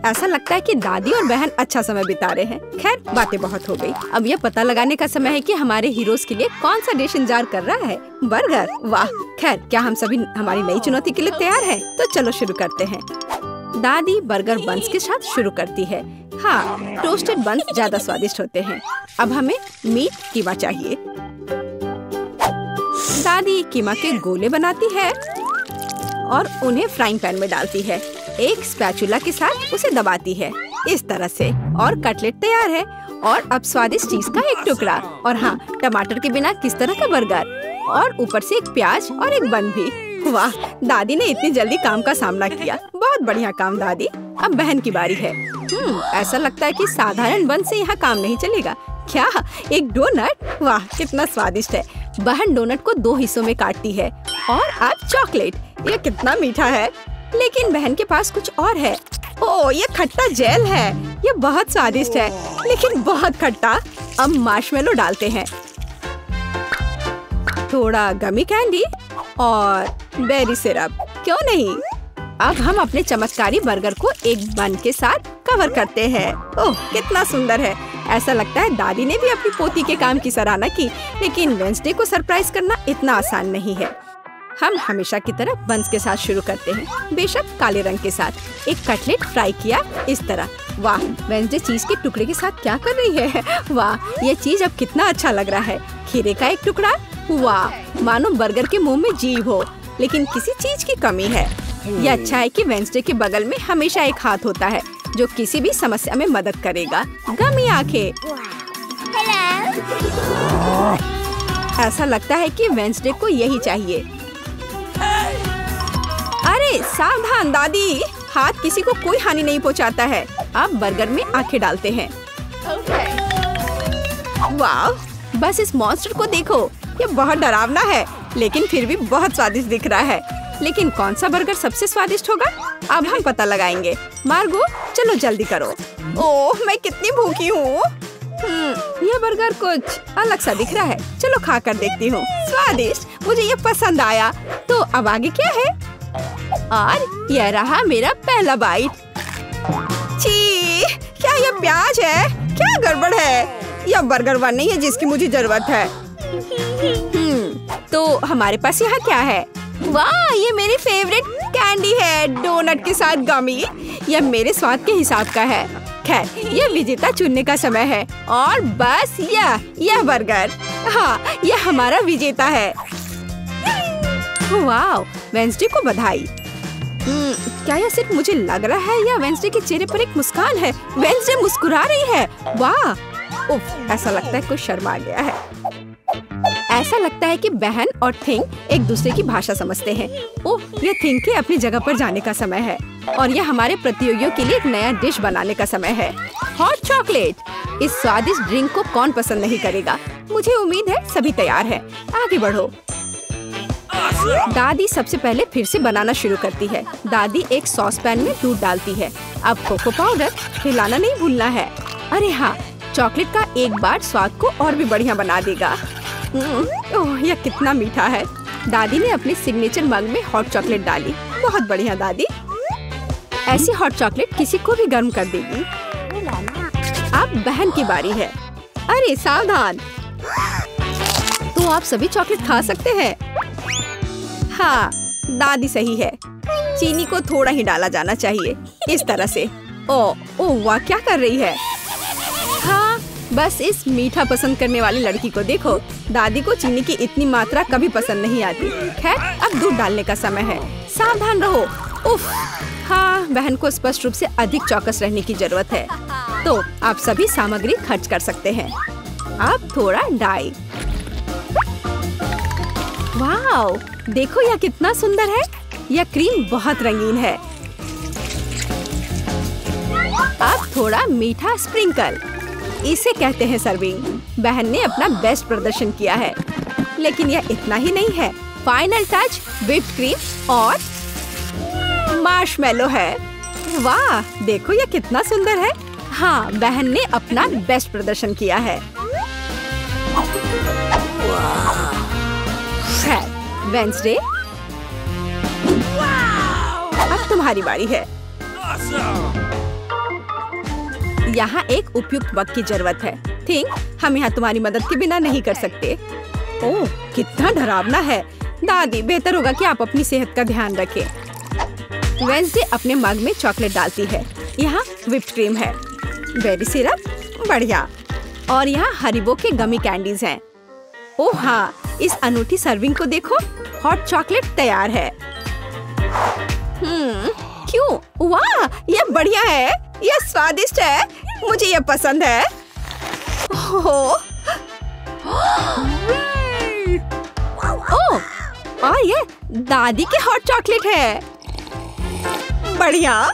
ऐसा लगता है कि दादी और बहन अच्छा समय बिता रहे हैं। खैर बातें बहुत हो गई। अब यह पता लगाने का समय है कि हमारे हीरोज के लिए कौन सा डिश इंतजार कर रहा है। बर्गर, वाह। खैर क्या हम सभी हमारी नई चुनौती के लिए तैयार हैं? तो चलो शुरू करते हैं। दादी बर्गर बन्स के साथ शुरू करती है। हाँ, टोस्टेड बन्स ज्यादा स्वादिष्ट होते हैं। अब हमें मीट कीमा चाहिए। दादी कीमा के गोले बनाती है और उन्हें फ्राइंग पैन में डालती है। एक स्पैचुला के साथ उसे दबाती है इस तरह से, और कटलेट तैयार है। और अब स्वादिष्ट चीज का एक टुकड़ा, और हाँ, टमाटर के बिना किस तरह का बर्गर, और ऊपर से एक प्याज और एक बन भी। वाह, दादी ने इतनी जल्दी काम का सामना किया। बहुत बढ़िया काम दादी। अब बहन की बारी है। ऐसा लगता है कि साधारण बन से यहाँ काम नहीं चलेगा। क्या एक डोनट? वाह कितना स्वादिष्ट है। बहन डोनट को 2 हिस्सों में काटती है। और अब चॉकलेट, ये कितना मीठा है। लेकिन बहन के पास कुछ और है। ओह, ये खट्टा जेल है। ये बहुत स्वादिष्ट है लेकिन बहुत खट्टा। अब मार्शमेलो डालते हैं, थोड़ा गमी कैंडी और बेरी सिरप। क्यों नहीं। अब हम अपने चमत्कारी बर्गर को एक बन के साथ कवर करते हैं। ओह कितना सुंदर है। ऐसा लगता है दादी ने भी अपनी पोती के काम की सराहना की। लेकिन वेंसडे को सरप्राइज करना इतना आसान नहीं है। हम हमेशा की तरह बन्स के साथ शुरू करते हैं, बेशक काले रंग के साथ। एक कटलेट फ्राई किया इस तरह। वाह, वेंसडे चीज के टुकड़े के साथ क्या कर रही है। वाह, ये चीज अब कितना अच्छा लग रहा है। खीरे का एक टुकड़ा। वाह, मानो बर्गर के मुंह में जीभ हो, लेकिन किसी चीज की कमी है। ये अच्छा है कि वेंसडे के बगल में हमेशा एक हाथ होता है जो किसी भी समस्या में मदद करेगा। गमी आंखें। ऐसा लगता है कि वेंसडे को यही चाहिए। अरे सावधान दादी, हाथ किसी को कोई हानि नहीं पहुंचाता है। अब बर्गर में आंखें डालते हैं। वाह, बस इस मॉन्स्टर को देखो। ये बहुत डरावना है लेकिन फिर भी बहुत स्वादिष्ट दिख रहा है। लेकिन कौन सा बर्गर सबसे स्वादिष्ट होगा, अब हम पता लगाएंगे। मार्गो चलो जल्दी करो। ओह मैं कितनी भूखी हूँ। ये बर्गर कुछ अलग सा दिख रहा है। चलो खा कर देखती हूँ। स्वादिष्ट, मुझे ये पसंद आया। तो अब आगे क्या है? और यह रहा मेरा पहला बाइट। छी, क्या ये प्याज है? क्या गड़बड़ है? यह बर्गर बन नहीं है जिसकी मुझे जरूरत है। तो हमारे पास यहाँ क्या है? वाह, ये मेरी फेवरेट कैंडी है, डोनट के साथ गमी। यह मेरे स्वाद के हिसाब का है। खैर, यह विजेता चुनने का समय है। और बस यह बर्गर, हाँ यह हमारा विजेता है। वाह, वेंसडे को बधाई। क्या यह सिर्फ मुझे लग रहा है या वेंसडे के चेहरे पर एक मुस्कान है? वेंसडे मुस्कुरा रही है। वाह, उफ, ऐसा लगता है कोई शर्मा गया है। ऐसा लगता है कि बहन और थिंग एक दूसरे की भाषा समझते हैं। ओह, ये थिंग के अपनी जगह पर जाने का समय है और यह हमारे प्रतियोगियों के लिए एक नया डिश बनाने का समय है। Hot chocolate. इस स्वादिष्ट ड्रिंक को कौन पसंद नहीं करेगा। मुझे उम्मीद है सभी तैयार हैं। आगे बढ़ो। दादी सबसे पहले फिर से बनाना शुरू करती है। दादी एक सॉस पैन में दूध डालती है। अब कोको पाउडर, हिलाना नहीं भूलना है। अरे हाँ, चॉकलेट का एक बार स्वाद को और भी बढ़िया बना देगा। ओह, यह कितना मीठा है। दादी ने अपने सिग्नेचर मग में हॉट चॉकलेट डाली। बहुत बढ़िया दादी। ऐसी हॉट चॉकलेट किसी को भी गर्म कर देगी। अब बहन की बारी है। अरे सावधान, तो आप सभी चॉकलेट खा सकते हैं। हाँ, दादी सही है। चीनी को थोड़ा ही डाला जाना चाहिए इस तरह से। ओह वाह, क्या कर रही है। हाँ, बस इस मीठा पसंद करने वाली लड़की को देखो। दादी को चीनी की इतनी मात्रा कभी पसंद नहीं आती। खैर, अब दूध डालने का समय है। सावधान रहो। उफ, हाँ, बहन को स्पष्ट रूप से अधिक चौकस रहने की जरूरत है। तो आप सभी सामग्री खर्च कर सकते हैं। अब थोड़ा डाई। वाओ, देखो यह कितना सुंदर है। यह क्रीम बहुत रंगीन है। अब थोड़ा मीठा स्प्रिंकल, इसे कहते हैं सर्विंग। बहन ने अपना बेस्ट प्रदर्शन किया है। लेकिन यह इतना ही नहीं है। फाइनल टच व्हिप्ड क्रीम और मार्शमेलो है। वाह, देखो यह कितना सुंदर है। हाँ, बहन ने अपना बेस्ट प्रदर्शन किया है। वेंसडे, अब तुम्हारी बारी है। यहाँ एक उपयुक्त वक्त की जरूरत है। थिंक हम यहाँ तुम्हारी मदद के बिना नहीं कर सकते। ओह, कितना डरावना है। दादी, बेहतर होगा कि आप अपनी सेहत का ध्यान रखें। वेंसडे अपने मग में चॉकलेट डालती है। यहाँ व्हिप्ड क्रीम है, बेरी सिरप, बढ़िया, और यहाँ हरिबो के गमी कैंडीज हैं। ओह हाँ, इस अनूठी सर्विंग को देखो, हॉट चॉकलेट तैयार है। क्यों? वाह, ये बढ़िया है, ये स्वादिष्ट है, मुझे ये पसंद है। ओह, और ये दादी के हॉट चॉकलेट है, बढ़िया।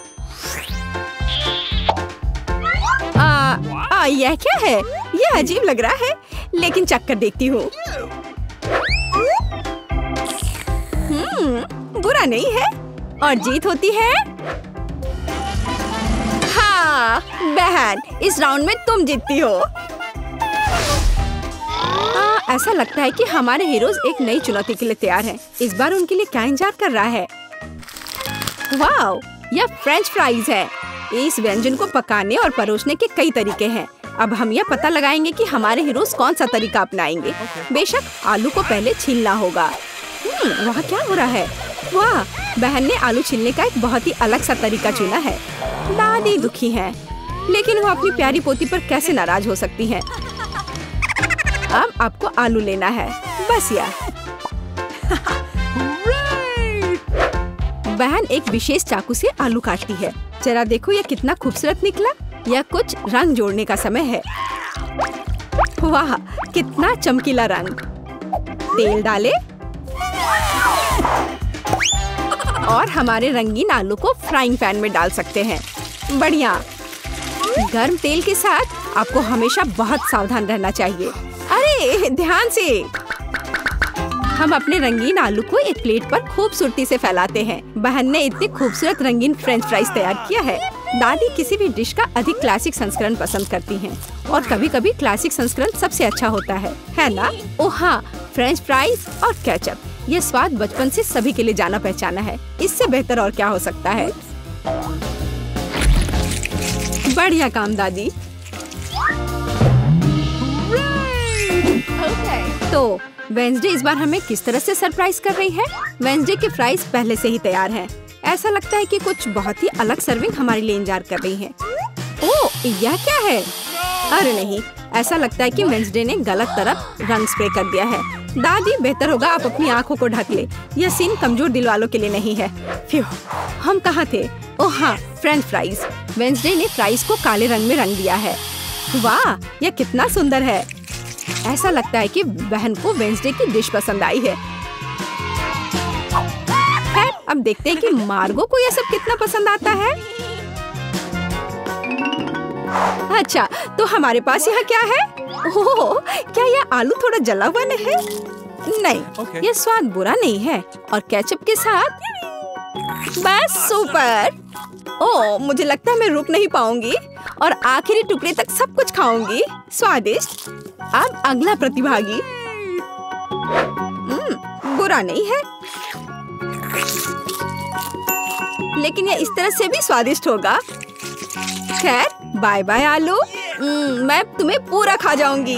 यह क्या है? यह अजीब लग रहा है, लेकिन चक्कर देखती हूँ। बुरा नहीं है, और जीत होती है। हाँ बहन, इस राउंड में तुम जीतती हो। ऐसा लगता है कि हमारे हीरोज एक नई चुनौती के लिए तैयार हैं। इस बार उनके लिए क्या इंतजार कर रहा है? वाओ, यह फ्रेंच फ्राइज है। इस व्यंजन को पकाने और परोसने के कई तरीके हैं। अब हम यह पता लगाएंगे कि हमारे हीरोज कौन सा तरीका अपनाएंगे। बेशक आलू को पहले छीलना होगा। वहाँ क्या हो रहा है? वाह, बहन ने आलू छीलने का एक बहुत ही अलग सा तरीका चुना है। दादी दुखी है, लेकिन वो अपनी प्यारी पोती पर कैसे नाराज हो सकती हैं? अब आपको आलू लेना है, बस यार। बहन एक विशेष चाकू से आलू काटती है। जरा देखो ये कितना खूबसूरत निकला। यह कुछ रंग जोड़ने का समय है। वाह, कितना चमकीला रंग। तेल डालें और हमारे रंगीन आलू को फ्राइंग पैन में डाल सकते हैं। बढ़िया। गर्म तेल के साथ आपको हमेशा बहुत सावधान रहना चाहिए। अरे ध्यान से। हम अपने रंगीन आलू को एक प्लेट पर खूबसूरती से फैलाते हैं। बहन ने इतनी खूबसूरत रंगीन फ्रेंच फ्राइज तैयार किया है। दादी किसी भी डिश का अधिक क्लासिक संस्करण पसंद करती हैं, और कभी कभी क्लासिक संस्करण सबसे अच्छा होता है ना? ओह हाँ, फ्रेंच फ्राइज और केचप, ये स्वाद बचपन से सभी के लिए जाना पहचाना है। इससे बेहतर और क्या हो सकता है? बढ़िया काम दादी। तो वेंसडे इस बार हमें किस तरह से सरप्राइज कर रही है? वेंसडे के फ्राइज पहले से ही तैयार हैं। ऐसा लगता है कि कुछ बहुत ही अलग सर्विंग हमारे लिए इंतजार कर रही है। ओह, यह क्या है? अरे नहीं, ऐसा लगता है कि वेंसडे ने गलत तरफ रंग स्प्रे कर दिया है। दादी, बेहतर होगा आप अपनी आंखों को ढक ले। यह सीन कमजोर दिल वालों के लिए नहीं है। फ्यू, हम कहाँ थे? ओह हाँ, फ्रेंच फ्राइज। वेंसडे ने फ्राइज को काले रंग में रंग दिया है। वाह, यह कितना सुंदर है। ऐसा लगता है कि बहन को वेंसडे की डिश पसंद आई है। अब देखते हैं कि मार्गो को यह सब कितना पसंद आता है। अच्छा, तो हमारे पास यहाँ क्या है? ओह, क्या यह आलू थोड़ा जला हुआ नहीं है? नहीं, यह स्वाद बुरा नहीं है, और केचप के साथ बस सुपर। ओह, मुझे लगता है मैं रुक नहीं पाऊंगी और आखिरी टुकड़े तक सब कुछ खाऊंगी। स्वादिष्ट। अब अगला प्रतिभागी। बुरा नहीं है, लेकिन यह इस तरह से भी स्वादिष्ट होगा। खैर, बाय बाय आलू। मैं तुम्हें पूरा खा जाऊंगी।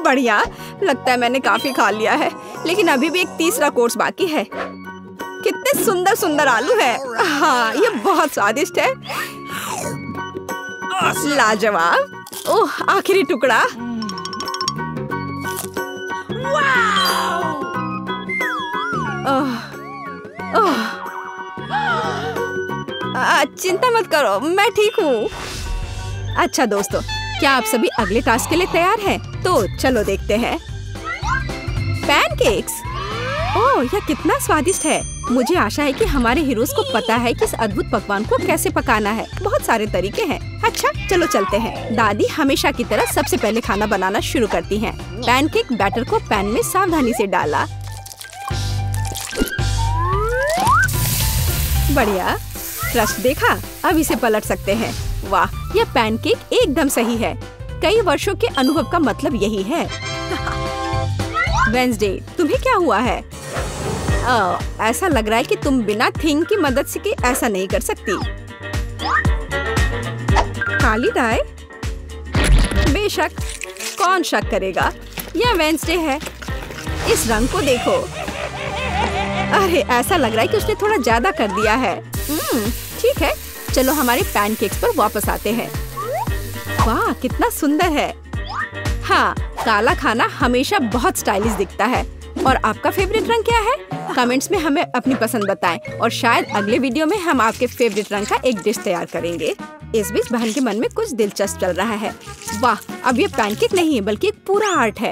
बढ़िया, लगता है मैंने काफी खा लिया है, लेकिन अभी भी एक तीसरा कोर्स बाकी है। कितने सुंदर सुंदर आलू है। हाँ, ये बहुत स्वादिष्ट है। लाजवाब। ओह, आखिरी टुकड़ा। चिंता मत करो, मैं ठीक हूँ। अच्छा दोस्तों, क्या आप सभी अगले टास्क के लिए तैयार हैं? तो चलो देखते हैं। पैनकेक्स। ओह, यह कितना स्वादिष्ट है। मुझे आशा है कि हमारे हीरोज को पता है कि इस अद्भुत पकवान को कैसे पकाना है। बहुत सारे तरीके हैं। अच्छा, चलो चलते हैं। दादी हमेशा की तरह सबसे पहले खाना बनाना शुरू करती हैं। पैनकेक बैटर को पैन में सावधानी से डाला। बढ़िया, क्रस्ट देखा? अब इसे पलट सकते हैं। वाह, यह पैनकेक एकदम सही है। कई वर्षों के अनुभव का मतलब यही है। वेंसडे, तुम्हें क्या हुआ है? ऐसा लग रहा है कि तुम बिना थिंग की मदद से ऐसा नहीं कर सकती। जालीदार? बेशक, कौन शक करेगा? यह वेडनेसडे है। इस रंग को देखो। अरे ऐसा लग रहा है कि उसने थोड़ा ज्यादा कर दिया है। ठीक है, चलो हमारे पैनकेक्स पर वापस आते हैं। वाह, कितना सुंदर है। हाँ, काला खाना हमेशा बहुत स्टाइलिश दिखता है। और आपका फेवरेट रंग क्या है? कमेंट्स में हमें अपनी पसंद बताएं और शायद अगले वीडियो में हम आपके फेवरेट रंग का एक डिश तैयार करेंगे। इस बीच बहन के मन में कुछ दिलचस्प चल रहा है। वाह, अब ये पैनकेक नहीं है बल्कि एक पूरा आर्ट है।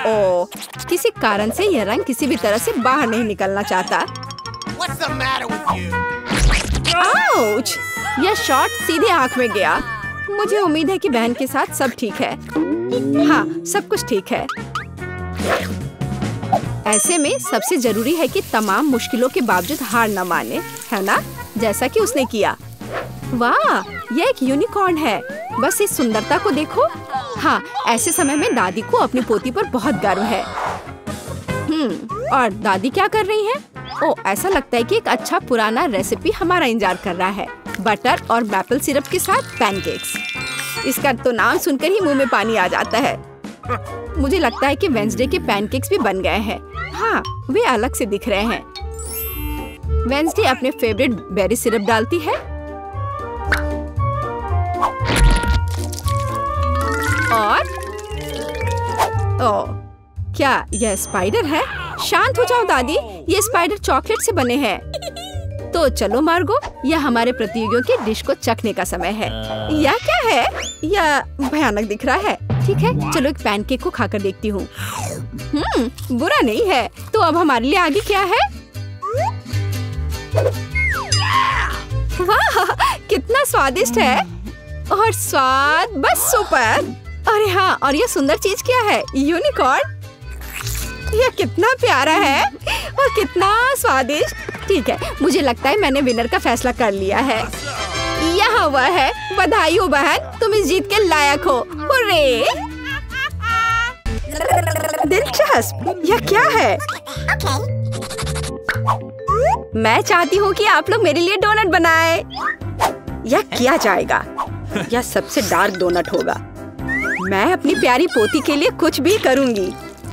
ओह, किसी कारण से यह रंग किसी भी तरह से बाहर नहीं निकलना चाहता। आउच! यह शॉट सीधे आंख में गया। मुझे उम्मीद है कि बहन के साथ सब ठीक है। हाँ, सब कुछ ठीक है। ऐसे में सबसे जरूरी है कि तमाम मुश्किलों के बावजूद हार न माने, है ना? जैसा कि उसने किया। वाह, यह एक यूनिकॉर्न है। बस इस सुंदरता को देखो। हाँ, ऐसे समय में दादी को अपनी पोती पर बहुत गर्व है। और दादी क्या कर रही हैं? ओह, ऐसा लगता है कि एक अच्छा पुराना रेसिपी हमारा इंतजार कर रहा है। बटर और मैपल सिरप के साथ पैनकेक्स। इसका तो नाम सुनकर ही मुंह में पानी आ जाता है। मुझे लगता है कि वेडनेसडे के पैनकेक्स भी बन गए हैं। हाँ, वे अलग से दिख रहे हैं। वेडनेसडे अपने फेवरेट बेरी सिरप डालती है। और ओह, क्या यह स्पाइडर है? शांत हो जाओ दादी, ये स्पाइडर चॉकलेट से बने हैं। तो चलो मार्गो, यह हमारे प्रतियोगियों की डिश को चखने का समय है। यह क्या है? यह भयानक दिख रहा है। ठीक है, चलो एक पैनकेक को खाकर देखती हूँ। बुरा नहीं है। तो अब हमारे लिए आगे क्या है? वाह, कितना स्वादिष्ट है। और स्वाद बस सुपर। अरे हाँ, और ये सुंदर चीज क्या है? यूनिकॉर्न। यह कितना प्यारा है और कितना स्वादिष्ट। ठीक है, मुझे लगता है मैंने विनर का फैसला कर लिया है। यहाँ वह है। बधाई हो बहन, तुम इस जीत के लायक हो। हुर्रे! दिलचस्प, यह क्या है? मैं चाहती हूँ कि आप लोग मेरे लिए डोनट बनाएं। यह किया जाएगा। यह सबसे डार्क डोनट होगा। मैं अपनी प्यारी पोती के लिए कुछ भी करूँगी।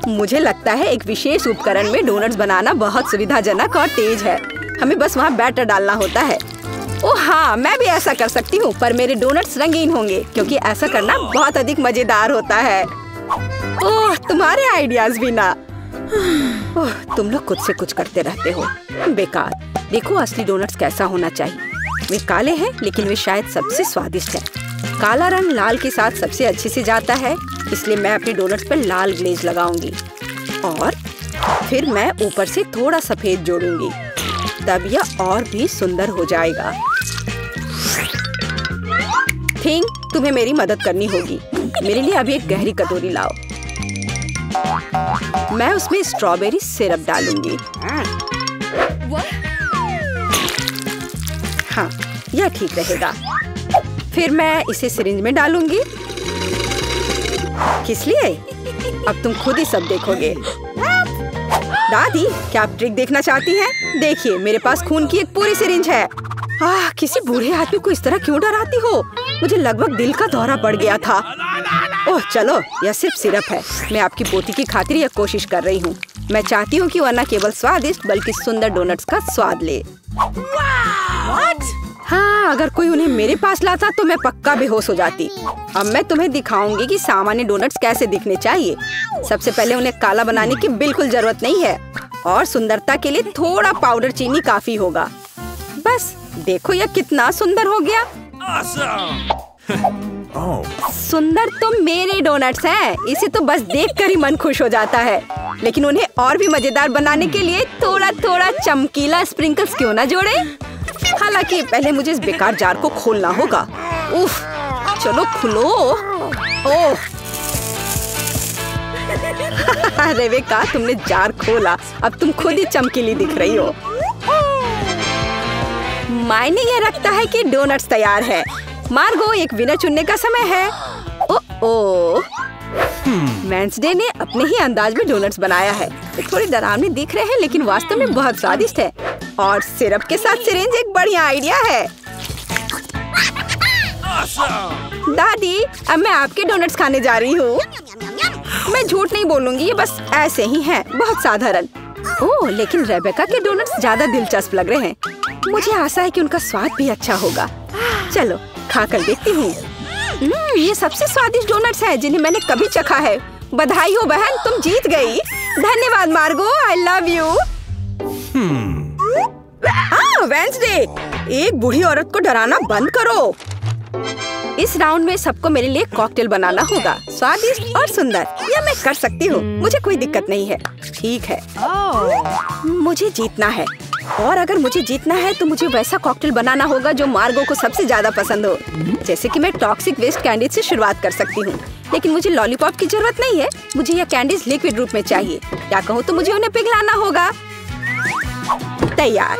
मुझे लगता है एक विशेष उपकरण में डोनट्स बनाना बहुत सुविधाजनक और तेज है। हमें बस वहाँ बैटर डालना होता है। ओह हाँ, मैं भी ऐसा कर सकती हूँ, पर मेरे डोनट्स रंगीन होंगे क्योंकि ऐसा करना बहुत अधिक मजेदार होता है। ओह, तुम्हारे आइडियाज भी ना। ओह, तुम लोग खुद से कुछ करते रहते हो। बेकार। देखो असली डोनट्स कैसा होना चाहिए। वे काले हैं लेकिन वे शायद सबसे स्वादिष्ट हैं। काला रंग लाल के साथ सबसे अच्छे से जाता है, इसलिए मैं अपने डोनट्स पर लाल ग्लेज लगाऊंगी और फिर मैं ऊपर से थोड़ा सफेद जोड़ूंगी। तब यह और भी सुंदर हो जाएगा। थिंग, तुम्हें मेरी मदद करनी होगी। मेरे लिए अभी एक गहरी कटोरी लाओ। मैं उसमें स्ट्रॉबेरी सिरप डालूंगी। हाँ, यह ठीक रहेगा। फिर मैं इसे सिरिंज में डालूंगी। किस लिए? अब तुम खुद ही सब देखोगे। दादी, क्या आप ट्रिक देखना चाहती हैं? देखिए, मेरे पास खून की एक पूरी सिरिंज है। किसी बूढ़े आदमी को इस तरह क्यों डराती हो? मुझे लगभग दिल का दौरा पड़ गया था। ओह चलो, यह सिर्फ सिरप है। मैं आपकी पोती की खातिर यह कोशिश कर रही हूँ। मैं चाहती हूँ कि वह न केवल स्वादिष्ट बल्कि सुंदर डोनट्स का स्वाद ले। हाँ, अगर कोई उन्हें मेरे पास लाता तो मैं पक्का बेहोश हो जाती। अब मैं तुम्हें दिखाऊंगी कि सामान्य डोनट्स कैसे दिखने चाहिए। सबसे पहले उन्हें काला बनाने की बिल्कुल जरूरत नहीं है और सुंदरता के लिए थोड़ा पाउडर चीनी काफी होगा। बस देखो, यह कितना सुंदर हो गया। सुंदर तो मेरे डोनट्स हैं। इसे तो बस देखकर ही मन खुश हो जाता है। लेकिन उन्हें और भी मजेदार बनाने के लिए थोड़ा थोड़ा चमकीला स्प्रिंकल्स क्यों ना जोड़े? हालांकि पहले मुझे इस बेकार जार को खोलना होगा। उफ, चलो खुलो। ओह, रेवेका, तुमने जार खोला। अब तुम खुद ही चमकीली दिख रही हो। मायने यह रखता है कि डोनट्स तैयार है। मार्गो, एक विनर चुनने का समय है। ओह, वेडनेसडे ने अपने ही अंदाज में डोनट्स बनाया है। थोड़ी डरावनी दिख रहे हैं लेकिन वास्तव में बहुत स्वादिष्ट है। और सिरप के साथ सिरिंज एक बढ़िया आइडिया है। दादी, अब मैं आपके डोनट्स खाने जा रही हूँ। मैं झूठ नहीं बोलूंगी, ये बस ऐसे ही हैं, बहुत साधारण। ओह, लेकिन रेबेका के डोनट्स ज्यादा दिलचस्प लग रहे हैं। मुझे आशा है कि उनका स्वाद भी अच्छा होगा। चलो खाकर देखती हूँ। ये सबसे स्वादिष्ट डोनट्स हैं जिन्हें मैंने कभी चखा है। बधाई हो बहन, तुम जीत गई। धन्यवाद मार्गो, आई लव यू। वेंसडे, एक बूढ़ी औरत को डराना बंद करो। इस राउंड में सबको मेरे लिए कॉकटेल बनाना होगा, स्वादिष्ट और सुंदर। यह मैं कर सकती हूँ, मुझे कोई दिक्कत नहीं है। ठीक है, मुझे जीतना है, और अगर मुझे जीतना है तो मुझे वैसा कॉकटेल बनाना होगा जो मार्गो को सबसे ज्यादा पसंद हो। जैसे कि मैं टॉक्सिक वेस्ट कैंडीज से शुरुआत कर सकती हूँ, लेकिन मुझे लॉलीपॉप की जरूरत नहीं है। मुझे यह कैंडीज लिक्विड रूप में चाहिए, या कहूँ तो मुझे उन्हें पिघलाना होगा। तैयार।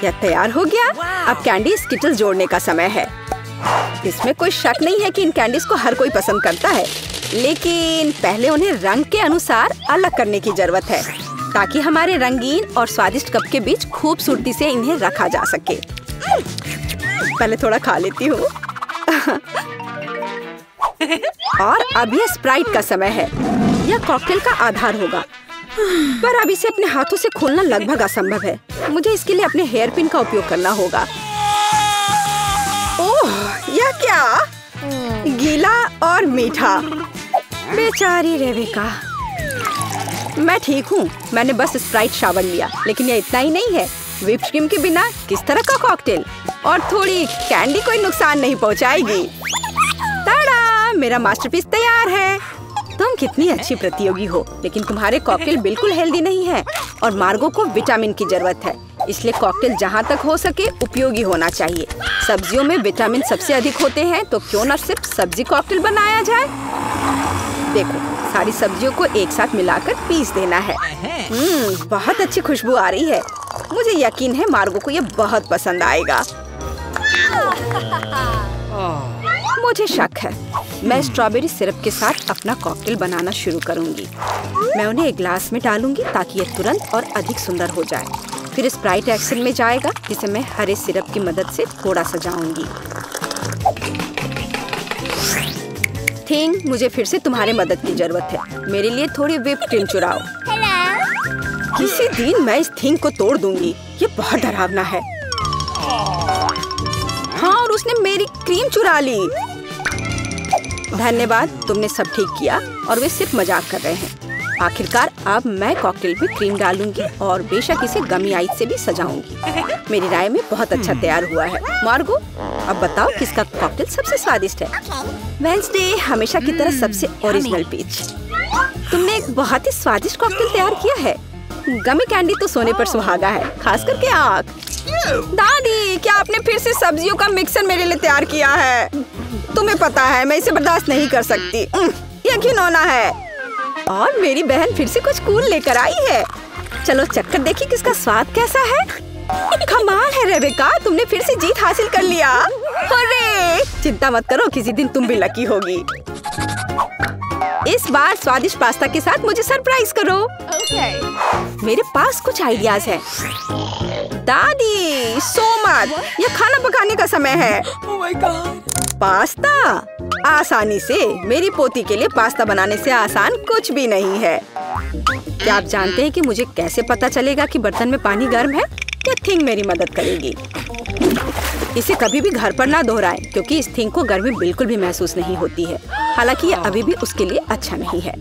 यह तैयार हो गया। अब कैंडी स्किटल्स जोड़ने का समय है। इसमें कोई शक नहीं है कि इन कैंडीज को हर कोई पसंद करता है, लेकिन पहले उन्हें रंग के अनुसार अलग करने की जरूरत है, ताकि हमारे रंगीन और स्वादिष्ट कप के बीच खूबसूरती से इन्हें रखा जा सके। पहले थोड़ा खा लेती हूँ। और अब यह स्प्राइट का समय है। यह कॉकटेल का आधार होगा, पर अब इसे अपने हाथों से खोलना लगभग असंभव है। मुझे इसके लिए अपने हेयर पिन का उपयोग करना होगा। ओह, यह क्या? गीला और मीठा। बेचारी रेबेका। मैं ठीक हूँ, मैंने बस स्प्राइट शावर लिया, लेकिन यह इतना ही नहीं है। व्हिप्ड क्रीम के बिना किस तरह का कॉकटेल? और थोड़ी कैंडी कोई नुकसान नहीं पहुँचाएगी। ताड़ा, मेरा मास्टरपीस तैयार है। तुम कितनी अच्छी प्रतियोगी हो, लेकिन तुम्हारे कॉकटेल बिल्कुल हेल्दी नहीं है, और मार्गो को विटामिन की जरूरत है। इसलिए कॉकटेल जहाँ तक हो सके उपयोगी होना चाहिए। सब्जियों में विटामिन सबसे अधिक होते हैं, तो क्यों न सिर्फ सब्जी कॉकटेल बनाया जाए। देखो, सारी सब्जियों को एक साथ मिलाकर पीस देना है। बहुत अच्छी खुशबू आ रही है। मुझे यकीन है मार्गो को यह बहुत पसंद आएगा। मुझे शक है। मैं स्ट्रॉबेरी सिरप के साथ अपना कॉकटेल बनाना शुरू करूंगी। मैं उन्हें एक ग्लास में डालूंगी ताकि यह तुरंत और अधिक सुंदर हो जाए। फिर स्प्राइट एक्शन में जाएगा, जिसे मैं हरे सिरप की मदद से थोड़ा सजाऊंगी। थिंग, मुझे फिर से तुम्हारी मदद की जरूरत है। मेरे लिए थोड़ी व्हिप्ड क्रीम चुराओ। किसी दिन मैं इस थिंग को तोड़ दूंगी। ये बहुत डरावना है। हाँ, और उसने मेरी क्रीम चुरा ली। धन्यवाद, तुमने सब ठीक किया। और वे सिर्फ मजाक कर रहे हैं। आखिरकार अब मैं कॉकटेल में क्रीम डालूंगी और बेशक इसे गमी आइस से भी सजाऊंगी। मेरी राय में बहुत अच्छा तैयार हुआ है। मार्गो, अब बताओ किसका कॉकटेल सबसे स्वादिष्ट है? वेंसडे, हमेशा की तरह सबसे ओरिजिनल पीच। तुमने एक बहुत ही स्वादिष्ट कॉकटेल तैयार किया है। गमी कैंडी तो सोने पर सुहागा है, खास करके आँख। दादी, क्या आपने फिर से सब्जियों का मिक्सर मेरे लिए तैयार किया है? तुम्हें पता है मैं इसे बर्दाश्त नहीं कर सकती। ये घिनौना है। और मेरी बहन फिर से कुछ कूल लेकर आई है। चलो चक्कर देखिए किसका स्वाद कैसा है। कमाल है रेबेका, तुमने फिर से जीत हासिल कर लिया। अरे, चिंता मत करो, किसी दिन तुम भी लकी होगी। इस बार स्वादिष्ट पास्ता के साथ मुझे सरप्राइज करो। मेरे पास कुछ आइडियाज हैं। दादी, सो मत, यह खाना पकाने का समय है। Oh my God. पास्ता आसानी से। मेरी पोती के लिए पास्ता बनाने से आसान कुछ भी नहीं है। क्या आप जानते हैं कि मुझे कैसे पता चलेगा कि बर्तन में पानी गर्म है? यह थिंग मेरी मदद करेगी। इसे कभी भी घर पर ना दोहराएं, क्योंकि इस थिंग को गर्मी बिल्कुल भी महसूस नहीं होती है। हालांकि यह अभी भी उसके लिए अच्छा नहीं है।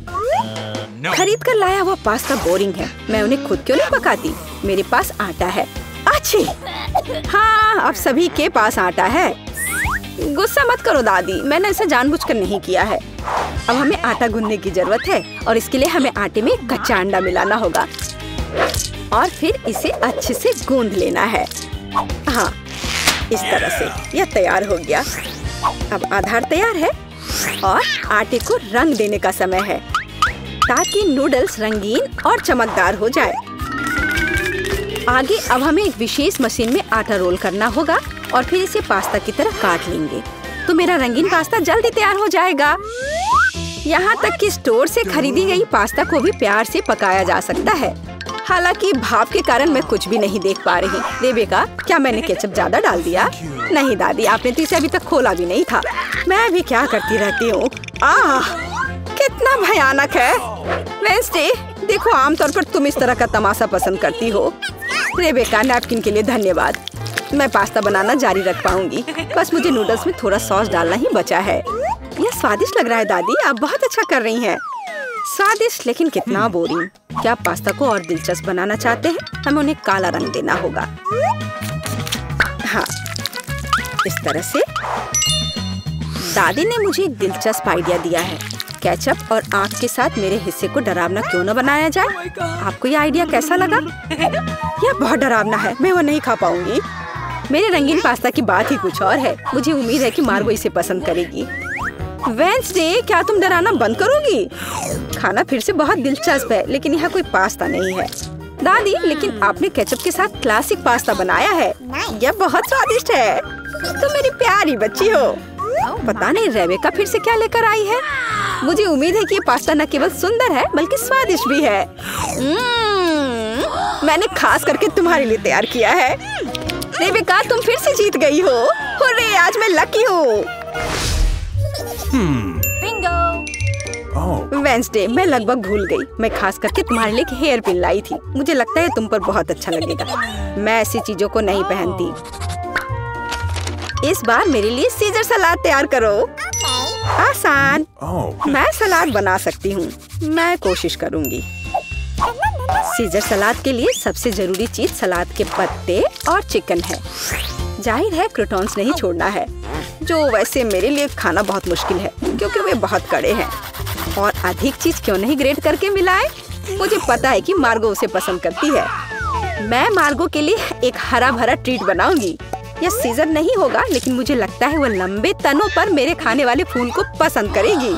खरीद कर लाया हुआ पास्ता बोरिंग है। मैं उन्हें खुद क्यों नहीं पकाती? मेरे पास आटा है। अच्छी, हाँ, अब सभी के पास आटा है। गुस्सा मत करो दादी, मैंने ऐसा जानबूझकर नहीं किया है। अब हमें आटा गूंदने की जरूरत है, और इसके लिए हमें आटे में कच्चा अंडा मिलाना होगा और फिर इसे अच्छे से गूंद लेना है। हाँ, इस तरह से यह तैयार हो गया। अब आधार तैयार है और आटे को रंग देने का समय है, ताकि नूडल्स रंगीन और चमकदार हो जाए। आगे अब हमें एक विशेष मशीन में आटा रोल करना होगा और फिर इसे पास्ता की तरह काट लेंगे, तो मेरा रंगीन पास्ता जल्दी तैयार हो जाएगा। यहाँ तक कि स्टोर से खरीदी गई पास्ता को भी प्यार से पकाया जा सकता है। हालांकि भाप के कारण मैं कुछ भी नहीं देख पा रही। रेबेका, क्या मैंने केचप ज्यादा डाल दिया? नहीं दादी, आपने तो इसे अभी तक खोला भी नहीं था। मैं भी क्या करती रहती हूँ। कितना भयानक है। वेंसडे, देखो आमतौर पर तुम इस तरह का तमाशा पसंद करती हो। रेबेका, नैपकिन के लिए धन्यवाद। मैं पास्ता बनाना जारी रख पाऊंगी। बस मुझे नूडल्स में थोड़ा सॉस डालना ही बचा है। यह स्वादिष्ट लग रहा है दादी, आप बहुत अच्छा कर रही हैं। स्वादिष्ट, लेकिन कितना बोरिंग। क्या आप पास्ता को और दिलचस्प बनाना चाहते हैं? हमें उन्हें काला रंग देना होगा। हाँ, इस तरह से। दादी ने मुझे एक दिलचस्प आइडिया दिया है। केचप और आँख के साथ मेरे हिस्से को डरावना क्यों न बनाया जाए? आपको यह आइडिया कैसा लगा? यह बहुत डरावना है, मैं वो नहीं खा पाऊंगी। मेरे रंगीन पास्ता की बात ही कुछ और है। मुझे उम्मीद है कि मार्गो इसे पसंद करेगी। वेंसडे, क्या तुम डराना बंद करोगी? खाना फिर से बहुत दिलचस्प है, लेकिन यहाँ कोई पास्ता नहीं है। दादी, लेकिन आपने केचप के साथ क्लासिक पास्ता बनाया है। यह बहुत स्वादिष्ट है। तुम मेरी प्यारी बच्ची हो। पता नहीं रेबेका फिर से क्या लेकर आई है। मुझे उम्मीद है कि ये पास्ता न केवल सुंदर है बल्कि स्वादिष्ट भी है। मैंने खास करके तुम्हारे लिए तैयार किया है। रेबेका, तुम फिर से जीत गई हो। हुर्रे, आज मैं लकी हूँ। वेंसडे, मैं लगभग भूल गई। मैं खास करके तुम्हारे लिए एक हेयर पिन लाई थी। मुझे लगता है तुम पर बहुत अच्छा लगेगा। मैं ऐसी चीजों को नहीं पहनती। इस बार मेरे लिए सीजर सलाद तैयार करो। आसान। मैं सलाद बना सकती हूँ। मैं कोशिश करूँगी। सीजर सलाद के लिए सबसे जरूरी चीज सलाद के पत्ते और चिकन है। जाहिर है क्रूटॉन्स नहीं छोड़ना है, जो वैसे मेरे लिए खाना बहुत मुश्किल है क्योंकि वे बहुत कड़े हैं। और अधिक चीज क्यों नहीं ग्रेट करके मिलाए? मुझे पता है कि मार्गो उसे पसंद करती है। मैं मार्गो के लिए एक हरा भरा ट्रीट बनाऊंगी। यह सीजर नहीं होगा, लेकिन मुझे लगता है वह लंबे तनों पर मेरे खाने वाले फूल को पसंद करेगी।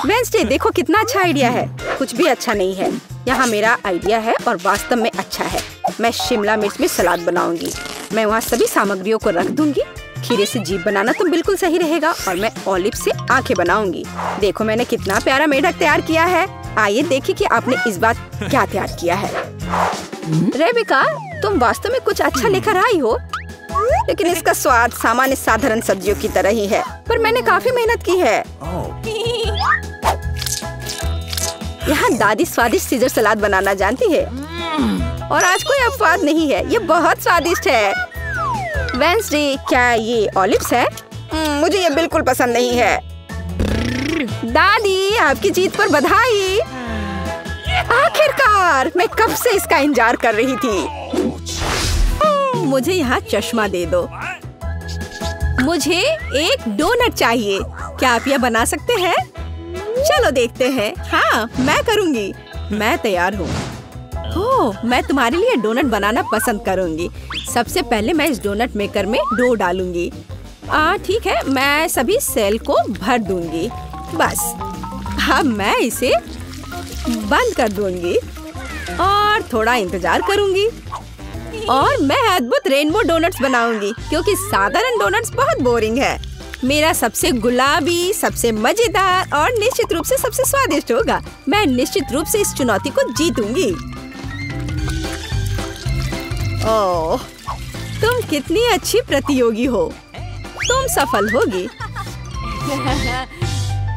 वेंसडे, देखो कितना अच्छा आइडिया है। कुछ भी अच्छा नहीं है। यहाँ मेरा आइडिया है और वास्तव में अच्छा है। मैं शिमला मिर्च में सलाद बनाऊंगी। मैं वहाँ सभी सामग्रियों को रख दूंगी। खीरे से जीभ बनाना तो बिल्कुल सही रहेगा और मैं ऑलिव से आंखें बनाऊंगी। देखो मैंने कितना प्यारा मेढक तैयार किया है। आइए देखिए कि आपने इस बार क्या तैयार किया है। रेबेका, तुम वास्तव में कुछ अच्छा लेकर आई हो, लेकिन इसका स्वाद सामान्य साधारण सब्जियों की तरह ही है। पर मैंने काफी मेहनत की है। यहाँ दादी स्वादिष्ट सीजर सलाद बनाना जानती है और आज कोई अपवाद नहीं है। ये बहुत स्वादिष्ट है। वेंसडे, क्या ये ऑलिव्स है? मुझे ये बिल्कुल पसंद नहीं है। दादी, आपकी जीत पर बधाई। आखिरकार, मैं कब से इसका इंतजार कर रही थी। मुझे यहाँ चश्मा दे दो। मुझे एक डोनट चाहिए। क्या आप यह बना सकते हैं? चलो देखते हैं। हाँ, मैं करूँगी। मैं तैयार हूँ। ओह, मैं तुम्हारे लिए डोनट बनाना पसंद करूँगी। सबसे पहले मैं इस डोनट मेकर में डो डालूंगी। ठीक है, मैं सभी सेल को भर दूंगी। बस अब मैं इसे बंद कर दूंगी और थोड़ा इंतजार करूंगी और मैं अद्भुत रेनबो डोनट्स बनाऊंगी क्योंकि साधारण डोनट्स बहुत बोरिंग है। मेरा सबसे गुलाबी, सबसे मजेदार और निश्चित रूप से सबसे स्वादिष्ट होगा। मैं निश्चित रूप से इस चुनौती को जीतूंगी। ओह, तुम कितनी अच्छी प्रतियोगी हो। तुम सफल होगी।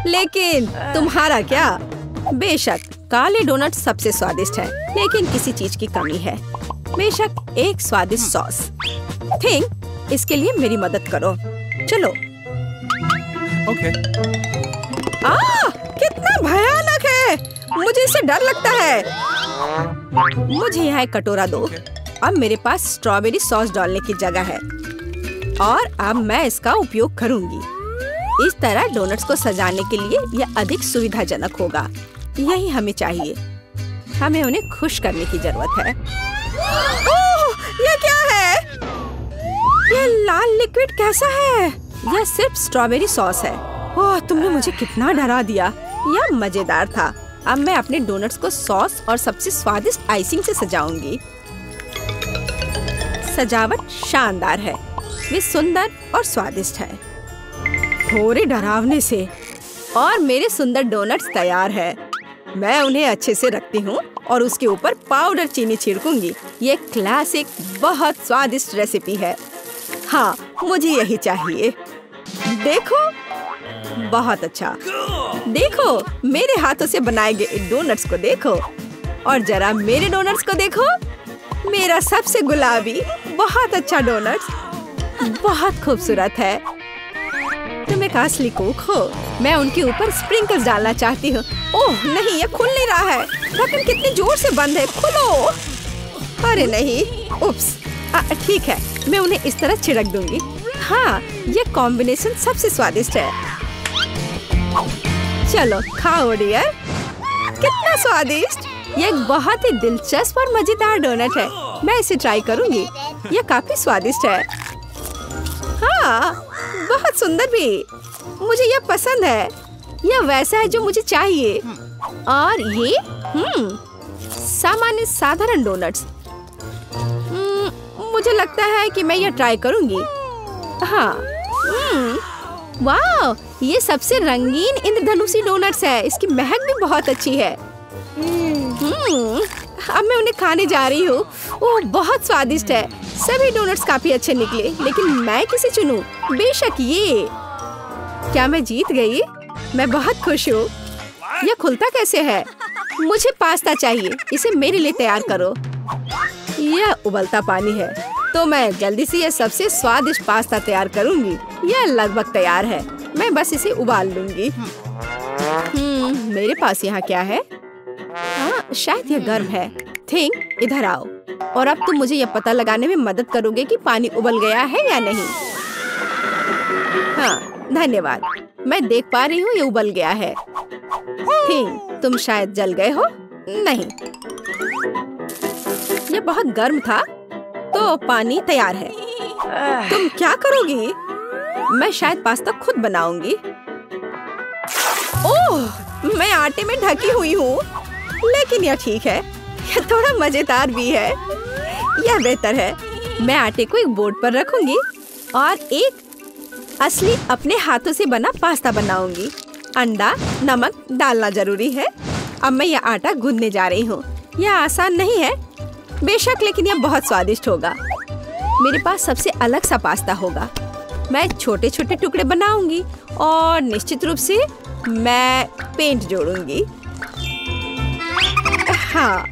लेकिन तुम्हारा क्या? बेशक काले डोनट सबसे स्वादिष्ट है, लेकिन किसी चीज की कमी है। बेशक एक स्वादिष्ट सॉस। थिंक, इसके लिए मेरी मदद करो। चलो। ओके। कितना भयानक है। मुझे इससे डर लगता है। मुझे यहाँ एक कटोरा दो। अब मेरे पास स्ट्रॉबेरी सॉस डालने की जगह है और अब मैं इसका उपयोग करूंगी। इस तरह डोनट्स को सजाने के लिए यह अधिक सुविधाजनक होगा। यही हमें चाहिए। हमें उन्हें खुश करने की जरूरत है। ओह, ये क्या है? ये लाल लिक्विड कैसा है? यह सिर्फ स्ट्रॉबेरी सॉस है। ओह, तुमने मुझे कितना डरा दिया। यह मजेदार था। अब मैं अपने डोनट्स को सॉस और सबसे स्वादिष्ट आइसिंग से सजाऊंगी। सजावट शानदार है। वे सुंदर और स्वादिष्ट है। थोड़े डरावने से। और मेरे सुंदर डोनट्स तैयार है। मैं उन्हें अच्छे से रखती हूँ और उसके ऊपर पाउडर चीनी छिड़कूंगी। ये क्लासिक बहुत स्वादिष्ट रेसिपी है। हाँ, मुझे यही चाहिए। देखो, बहुत अच्छा। देखो, मेरे हाथों से बनाए गए डोनट्स को देखो, और जरा मेरे डोनट्स को देखो। मेरा सबसे गुलाबी बहुत अच्छा डोनट्स, बहुत खूबसूरत है। तुम एक असली कुक हो। मैं उनके ऊपर स्प्रिंकल्स डालना चाहती हूँ। ओह नहीं, ये खुल नहीं रहा है। ढक्कन कितनी जोर से बंद है, खुलो। अरे नहीं, उप्स। ठीक है, मैं उन्हें इस तरह छिड़क दूंगी। हाँ, ये कॉम्बिनेशन सबसे स्वादिष्ट है। चलो खाओ डियर। कितना स्वादिष्ट। ये एक बहुत ही दिलचस्प और मजेदार डोनट है। मैं इसे ट्राई करूंगी। ये काफी स्वादिष्ट है। हाँ, बहुत सुंदर भी। मुझे यह पसंद है। यह वैसा है जो मुझे चाहिए। और ये सामान्य साधारण डोनट्स। मुझे लगता है कि मैं यह ट्राई करूंगी। हाँ, वाह, ये सबसे रंगीन इंद्रधनुषी डोनट्स है। इसकी महक भी बहुत अच्छी है। अब मैं उन्हें खाने जा रही हूँ। ओह, बहुत स्वादिष्ट है। सभी डोनट्स काफी अच्छे निकले, लेकिन मैं किसे चुनूं? बेशक ये। क्या मैं जीत गई? मैं बहुत खुश हूँ। यह खुलता कैसे है? मुझे पास्ता चाहिए। इसे मेरे लिए तैयार करो। यह उबलता पानी है, तो मैं जल्दी से यह सबसे स्वादिष्ट पास्ता तैयार करूंगी। यह लगभग तैयार है। मैं बस इसे उबाल लूंगी। मेरे पास यहाँ क्या है? हाँ, शायद यह गर्म है। थिंक, इधर आओ। और अब तुम मुझे यह पता लगाने में मदद करोगे कि पानी उबल गया है या नहीं। हाँ, धन्यवाद। मैं देख पा रही हूँ ये उबल गया है। थिंक, तुम शायद जल गए हो। नहीं, यह बहुत गर्म था, तो पानी तैयार है। तुम क्या करोगी? मैं शायद पास्ता खुद बनाऊंगी। ओह, मैं आटे में ढकी हुई हूँ, लेकिन यह ठीक है। यह थोड़ा मजेदार भी है। यह बेहतर है। मैं आटे को एक बोर्ड पर रखूंगी और एक असली अपने हाथों से बना पास्ता बनाऊंगी। अंडा, नमक डालना जरूरी है। अब मैं यह आटा गूंदने जा रही हूँ। यह आसान नहीं है बेशक, लेकिन यह बहुत स्वादिष्ट होगा। मेरे पास सबसे अलग सा पास्ता होगा। मैं छोटे छोटे टुकड़े बनाऊंगी और निश्चित रूप से मैं पेंट जोड़ूंगी। हाँ,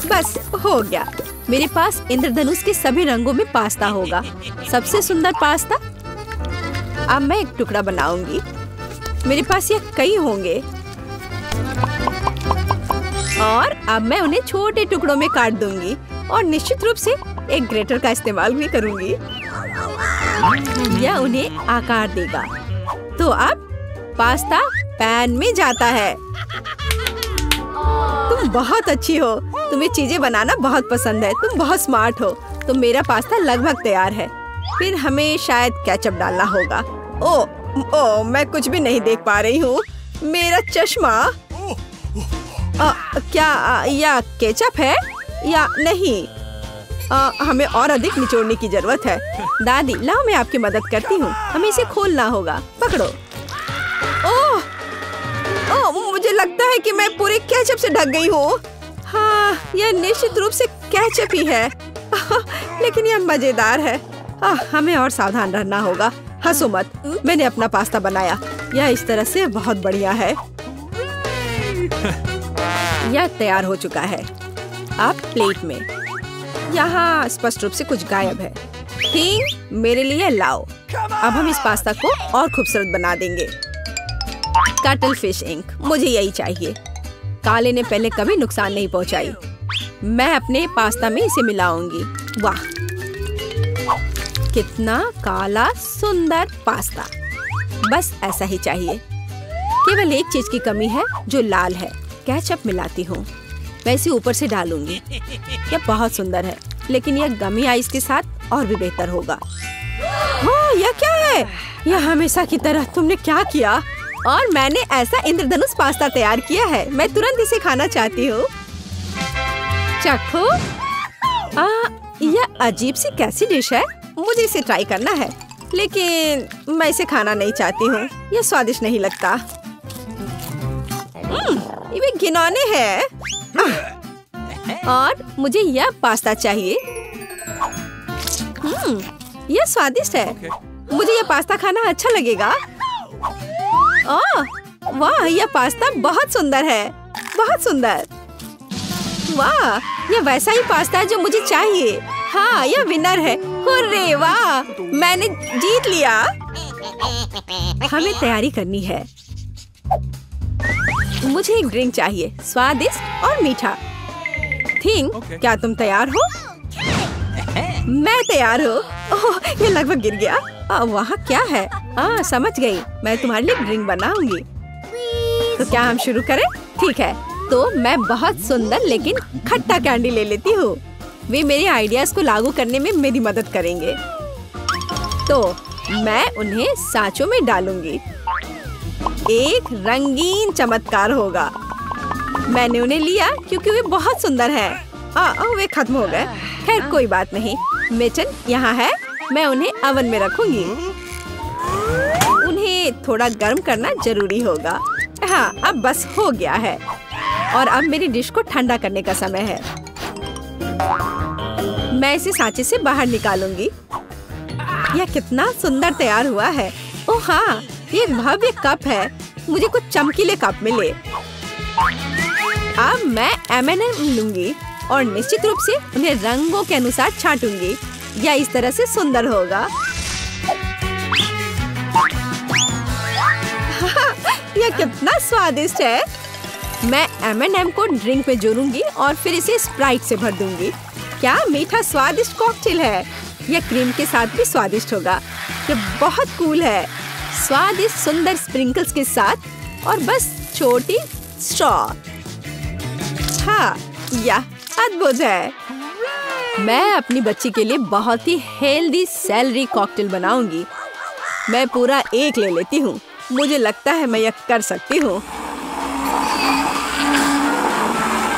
बस हो गया। मेरे पास इंद्रधनुष के सभी रंगों में पास्ता होगा। सबसे सुंदर पास्ता। अब मैं एक टुकड़ा बनाऊंगी। मेरे पास यह कई होंगे और अब मैं उन्हें छोटे टुकड़ों में काट दूंगी और निश्चित रूप से एक ग्रेटर का इस्तेमाल भी करूंगी। यह उन्हें आकार देगा। तो अब पास्ता पैन में जाता है। तुम बहुत अच्छी हो। तुम्हें चीजें बनाना बहुत पसंद है। तुम बहुत स्मार्ट हो। तो मेरा पास्ता लगभग तैयार है। फिर हमें शायद केचप डालना होगा। ओह, मैं कुछ भी नहीं देख पा रही हूँ। मेरा चश्मा। क्या यह केचप है या नहीं? हमें और अधिक निचोड़ने की जरूरत है। दादी, लाओ मैं आपकी मदद करती हूँ। हमें इसे खोलना होगा। पकड़ो। ओह, मुझे लगता है कि मैं पूरे केचप से ढक गई हूँ। हाँ, यह निश्चित रूप से केचप ही है। लेकिन यह मजेदार है। हमें और सावधान रहना होगा। हंसो मत। मैंने अपना पास्ता बनाया। यह इस तरह से बहुत बढ़िया है। यह तैयार हो चुका है। अब प्लेट में। यहाँ स्पष्ट रूप से कुछ गायब है। थिंक, मेरे लिए लाओ। अब हम इस पास्ता को और खूबसूरत बना देंगे। कटल फिश इंक, मुझे यही चाहिए। काले ने पहले कभी नुकसान नहीं पहुंचाई। मैं अपने पास्ता में इसे मिलाऊंगी। वाह, कितना काला सुंदर पास्ता। बस ऐसा ही चाहिए। केवल एक चीज की कमी है जो लाल है। केचप मिलाती हूँ। मैं इसे ऊपर से डालूंगी। यह बहुत सुंदर है, लेकिन यह गमी आइस के साथ और भी बेहतर होगा। हाँ, यह क्या है? यह हमेशा की तरह तुमने क्या किया? और मैंने ऐसा इंद्रधनुष पास्ता तैयार किया है। मैं तुरंत इसे खाना चाहती हूँ। चखो। यह अजीब सी कैसी डिश है? मुझे इसे ट्राई करना है, लेकिन मैं इसे खाना नहीं चाहती हूँ। यह स्वादिष्ट नहीं लगता। ये घिनौने है। और मुझे यह पास्ता चाहिए। यह स्वादिष्ट है। Okay. मुझे यह पास्ता खाना अच्छा लगेगा। ओह, वाह, यह पास्ता बहुत सुंदर है, बहुत सुंदर। वाह, यह वैसा ही पास्ता है जो मुझे चाहिए। हाँ, यह विनर है। हुर्रे, वाह, मैंने जीत लिया। हमें तैयारी करनी है। मुझे एक ड्रिंक चाहिए, स्वादिष्ट और मीठा। Thing, Okay. क्या तुम तैयार हो? मैं तैयार हूँ। ओह, ये लगभग गिर गया। वहाँ क्या है? समझ गई। मैं तुम्हारे लिए ड्रिंक बनाऊंगी। तो क्या हम शुरू करें? ठीक है। तो मैं बहुत सुंदर लेकिन खट्टा कैंडी ले लेती हूँ। वे मेरे आइडियाज को लागू करने में मेरी मदद करेंगे। तो मैं उन्हें सांचों में डालूंगी। एक रंगीन चमत्कार होगा। मैंने उन्हें लिया क्योंकि वे बहुत सुंदर हैं। वे खत्म हो गए। खैर, कोई बात नहीं। मिचन यहाँ है। मैं उन्हें ओवन में रखूंगी। उन्हें थोड़ा गर्म करना जरूरी होगा। हाँ, अब बस हो गया है। और अब मेरी डिश को ठंडा करने का समय है। मैं इसे सांचे से बाहर निकालूंगी। यह कितना सुंदर तैयार हुआ है। ओह हाँ, ये एक भव्य कप है। मुझे कुछ चमकीले कप मिले। अब मैं M&M लूंगी और निश्चित रूप से उन्हें रंगों के अनुसार छांटूंगी। यह इस तरह से सुंदर होगा। यह कितना स्वादिष्ट है। मैं M&M को ड्रिंक में जोड़ूंगी और फिर इसे स्प्राइट से भर दूंगी। क्या मीठा स्वादिष्ट कॉकटेल है। यह क्रीम के साथ भी स्वादिष्ट होगा। यह बहुत कूल है। स्वादिष्ट सुंदर स्प्रिंकल्स के साथ और बस छोटी स्ट्रॉ। हाँ, यह अद्भुत है। मैं अपनी बच्ची के लिए बहुत ही हेल्दी सेलरी कॉकटेल बनाऊंगी। मैं पूरा एक ले लेती हूँ। मुझे लगता है मैं यह कर सकती हूँ।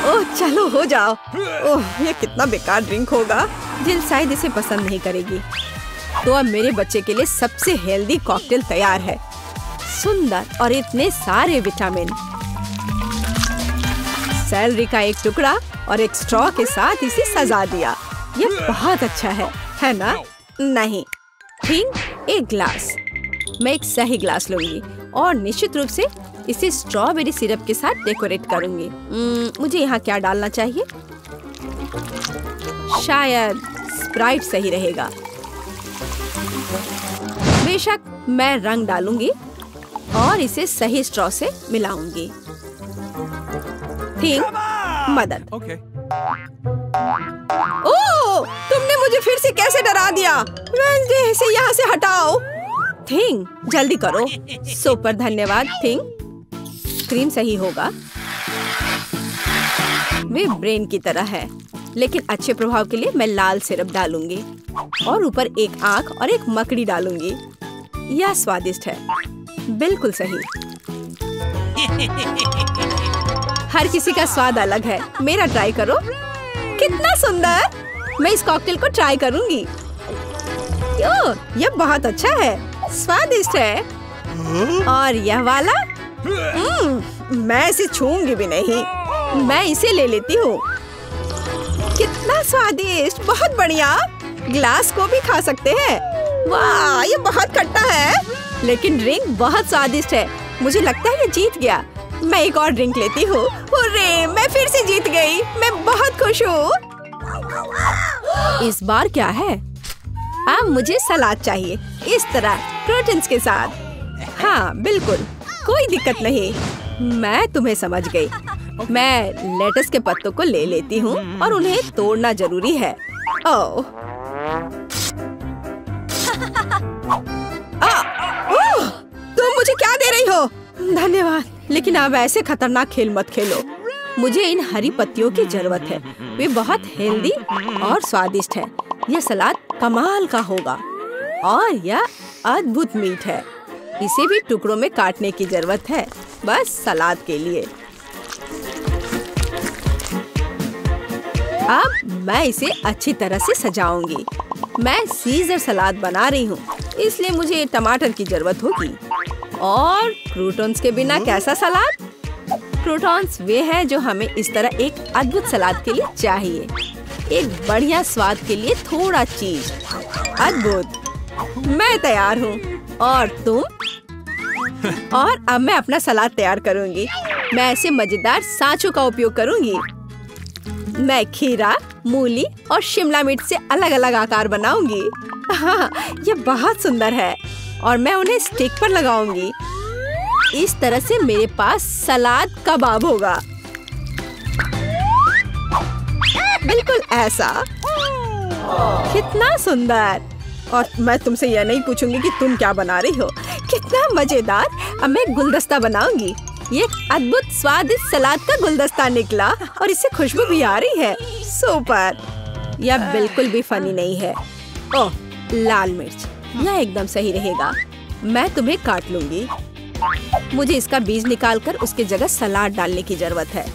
ओह, चलो हो जाओ। ओह, यह कितना बेकार ड्रिंक होगा। जिल शायद इसे पसंद नहीं करेगी। तो अब मेरे बच्चे के लिए सबसे हेल्दी कॉकटेल तैयार है। सुंदर और इतने सारे विटामिन। सेलरी का एक टुकड़ा और एक स्ट्रॉ के साथ इसे सजा दिया। यह बहुत अच्छा है ना? नहीं। थिंग, एक ग्लास। मैं एक सही ग्लास लूंगी और निश्चित रूप से इसे स्ट्रॉबेरी सिरप के साथ डेकोरेट करूंगी। मुझे यहाँ क्या डालना चाहिए? शायद स्प्राइट सही रहेगा। बेशक, मैं रंग डालूंगी और इसे सही स्ट्रॉ से मिलाऊंगी। थिंग, मदद। Okay. ओह, तुमने मुझे फिर से कैसे डरा दिया? वेंसडे, इसे यहाँ से हटाओ। थिंग, जल्दी करो। सुपर धन्यवाद थिंग। क्रीम सही होगा। वे ब्रेन की तरह है, लेकिन अच्छे प्रभाव के लिए मैं लाल सिरप डालूंगी और ऊपर एक आंख और एक मकड़ी डालूंगी। यह स्वादिष्ट है। बिल्कुल सही। हर किसी का स्वाद अलग है। मेरा ट्राई करो। कितना सुंदर। मैं इस कॉकटेल को ट्राई करूंगी। यह बहुत अच्छा है। स्वादिष्ट है। और यह वाला? मैं इसे छूंगी भी नहीं। मैं इसे ले लेती हूँ। कितना स्वादिष्ट। बहुत बढ़िया। ग्लास को भी खा सकते हैं। वाह, ये बहुत खट्टा है, लेकिन ड्रिंक बहुत स्वादिष्ट है। मुझे लगता है ये जीत गया। मैं एक और ड्रिंक लेती हूँ। हुर्रे, मैं फिर से जीत गई। मैं बहुत खुश हूँ। इस बार क्या है? अब मुझे सलाद चाहिए, इस तरह प्रोटीन्स के साथ। हाँ, बिल्कुल, कोई दिक्कत नहीं। मैं तुम्हें समझ गई। मैं लेटस के पत्तों को ले लेती हूँ और उन्हें तोड़ना जरूरी है। ओह, तुम मुझे क्या दे रही हो? धन्यवाद, लेकिन अब ऐसे खतरनाक खेल मत खेलो। मुझे इन हरी पत्तियों की जरूरत है। वे बहुत हेल्दी और स्वादिष्ट है। यह सलाद कमाल का होगा और यह अद्भुत मीठ है। इसे भी टुकड़ों में काटने की जरूरत है, बस सलाद के लिए। अब मैं इसे अच्छी तरह से सजाऊंगी। मैं सीजर सलाद बना रही हूँ, इसलिए मुझे टमाटर की जरूरत होगी। और क्रूटन्स के बिना कैसा सलाद? प्रोटॉन्स वे हैं जो हमें इस तरह एक अद्भुत सलाद के लिए चाहिए। एक बढ़िया स्वाद के लिए थोड़ा चीज। अद्भुत। मैं तैयार हूँ। और तुम? और अब मैं अपना सलाद तैयार करूँगी। मैं ऐसे मजेदार सांचों का उपयोग करूँगी। मैं खीरा, मूली और शिमला मिर्च से अलग अलग आकार बनाऊंगी। हाँ, ये बहुत सुंदर है और मैं उन्हें स्टिक पर लगाऊंगी। इस तरह से मेरे पास सलाद कबाब होगा। बिल्कुल ऐसा। कितना सुंदर। और मैं तुमसे यह नहीं पूछूंगी कि तुम क्या बना रही हो। कितना मजेदार। अब मैं गुलदस्ता बनाऊंगी। ये अद्भुत स्वादिष्ट सलाद का गुलदस्ता निकला और इससे खुशबू भी आ रही है। सुपर। यह बिल्कुल भी फनी नहीं है। ओह, लाल मिर्च। यह एकदम सही रहेगा। मैं तुम्हें काट लूंगी। मुझे इसका बीज निकालकर उसके जगह सलाद डालने की जरूरत है।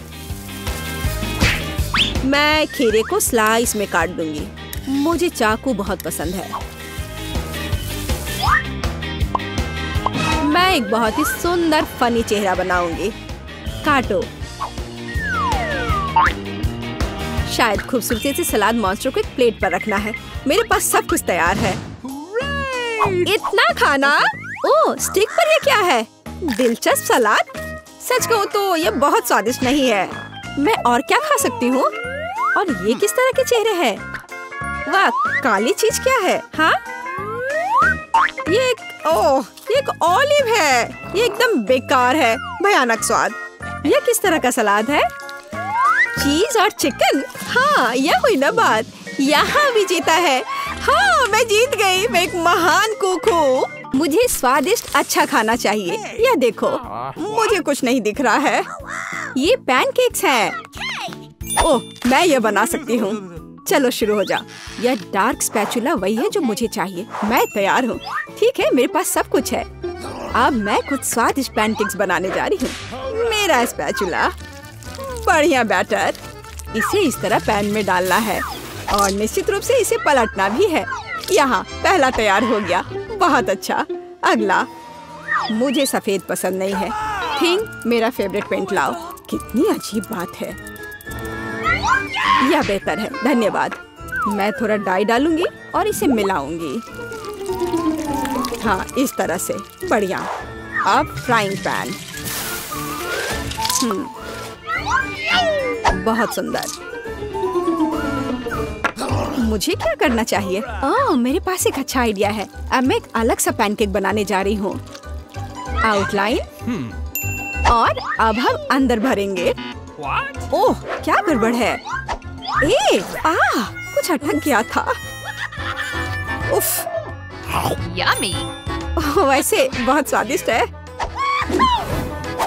मैं खीरे को स्लाइस में काट दूंगी। मुझे चाकू बहुत पसंद है। मैं एक बहुत ही सुंदर फनी चेहरा बनाऊंगी। काटो। शायद खूबसूरती से सलाद मॉन्स्टर को एक प्लेट पर रखना है। मेरे पास सब कुछ तैयार है। इतना खाना? ओह, स्टिक पर ये क्या है? दिलचस्प सलाद। सच कहूँ तो ये बहुत स्वादिष्ट नहीं है। मैं और क्या खा सकती हूँ? और ये किस तरह के चेहरे हैं? वाह, काली चीज क्या है? हाँ, ये एक ऑलिव है। ये एकदम बेकार है। भयानक स्वाद। ये किस तरह का सलाद है? चीज और चिकन। हाँ, यह हुई ना बात। यहाँ भी जीता है। हाँ, मैं जीत गई। मैं एक महान कुक हूँ। मुझे स्वादिष्ट अच्छा खाना चाहिए। यह देखो, मुझे कुछ नहीं दिख रहा है। ये पैनकेक्स हैं। ओह, मैं ये बना सकती हूँ। चलो शुरू हो जा। यह डार्क स्पैचुला वही है जो मुझे चाहिए। मैं तैयार हूँ। ठीक है, मेरे पास सब कुछ है। अब मैं कुछ स्वादिष्ट पैनकेक्स बनाने जा रही हूँ। मेरा स्पैचुला। बढ़िया बैटर। इसे इस तरह पैन में डालना है और निश्चित रूप से इसे पलटना भी है। यहाँ पहला तैयार हो गया। बहुत अच्छा। अगला। मुझे सफेद पसंद नहीं है। पिंक मेरा फेवरेट पेंट लाओ। कितनी अजीब बात है। यह बेहतर है, धन्यवाद। मैं थोड़ा डाई डालूंगी और इसे मिलाऊंगी। हाँ, इस तरह से। बढ़िया। अब फ्राइंग पैन। बहुत सुंदर। मुझे क्या करना चाहिए? ओह, मेरे पास एक अच्छा आइडिया है। अब मैं एक अलग सा पैनकेक बनाने जा रही हूँ। आउटलाइन। और अब हम अंदर भरेंगे। ओह, क्या गड़बड़ है? कुछ अटक गया था। उफ। Yummy. वैसे बहुत स्वादिष्ट है।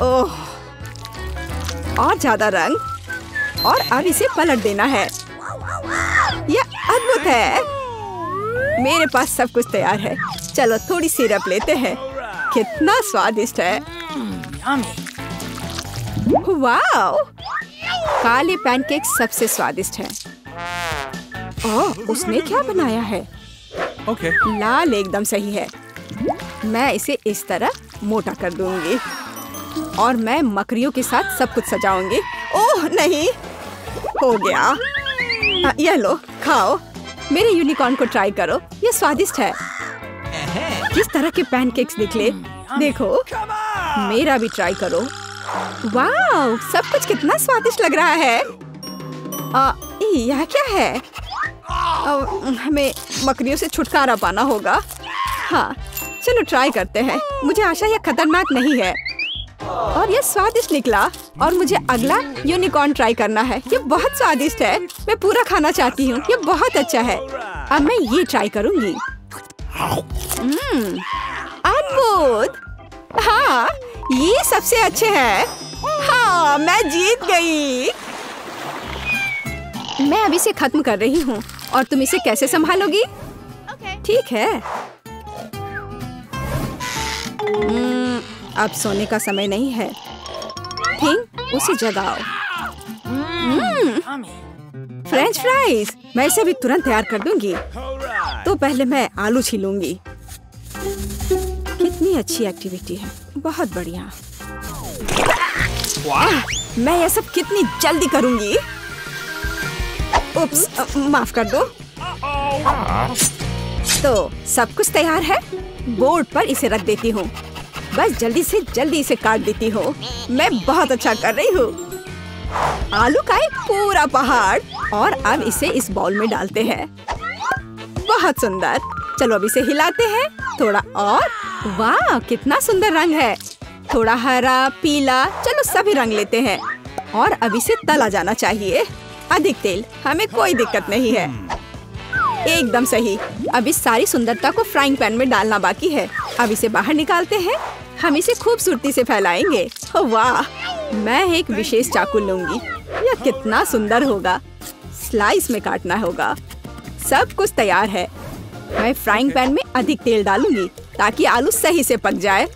ओह, और ज्यादा रंग। और अब इसे पलट देना है। यह अद्भुत है। मेरे पास सब कुछ तैयार है। चलो थोड़ी सिरप लेते हैं। कितना स्वादिष्ट है। वाव, काले पैनकेक सबसे स्वादिष्ट है। ओह, उसने क्या बनाया है? Okay. लाल एकदम सही है। मैं इसे इस तरह मोटा कर दूंगी और मैं मकड़ियों के साथ सब कुछ सजाऊंगी। ओह नहीं, हो गया। यह लो, खाओ। मेरे यूनिकॉर्न को ट्राई करो। ये स्वादिष्ट है। किस तरह के पैनकेक्स निकले, देखो। मेरा भी ट्राई करो। वाह, सब कुछ कितना स्वादिष्ट लग रहा है। यह क्या है? हमें मकड़ियों से छुटकारा पाना होगा। हाँ, चलो ट्राई करते हैं। मुझे आशा यह खतरनाक नहीं है। और यह स्वादिष्ट निकला। और मुझे अगला यूनिकॉर्न ट्राई करना है। ये बहुत स्वादिष्ट है। मैं पूरा खाना चाहती हूँ। ये बहुत अच्छा है। अब मैं ये ट्राई करूँगी। अद्भुत। हाँ, ये सबसे अच्छे हैं। हाँ, मैं जीत गई। मैं अभी इसे खत्म कर रही हूँ और तुम इसे कैसे संभालोगी? ठीक है। अब सोने का समय नहीं है। थिंक उसी जगह आओ। French fries. मैं इसे भी तुरंत तैयार कर दूंगी। तो पहले मैं आलू छीलूंगी। कितनी अच्छी एक्टिविटी है। बहुत बढ़िया। मैं यह सब कितनी जल्दी करूंगी। उप्स, माफ कर दो। तो सब कुछ तैयार है। बोर्ड पर इसे रख देती हूँ। बस जल्दी से जल्दी इसे काट देती हूँ। मैं बहुत अच्छा कर रही हूँ। आलू का एक पूरा पहाड़। और अब इसे इस बाउल में डालते हैं। बहुत सुंदर। चलो अब इसे हिलाते हैं थोड़ा और। वाह, कितना सुंदर रंग है। थोड़ा हरा, पीला, चलो सभी रंग लेते हैं। और अब इसे तला जाना चाहिए। अधिक तेल, हमें कोई दिक्कत नहीं है। एकदम सही। अब इस सारी सुंदरता को फ्राइंग पैन में डालना बाकी है। अब इसे बाहर निकालते हैं। हम इसे खूबसूरती से फैलाएंगे। वाह, मैं एक विशेष चाकू लूंगी। यह कितना सुंदर होगा। स्लाइस में काटना होगा। सब कुछ तैयार है। मैं फ्राइंग पैन में अधिक तेल डालूंगी ताकि आलू सही से पक जाए।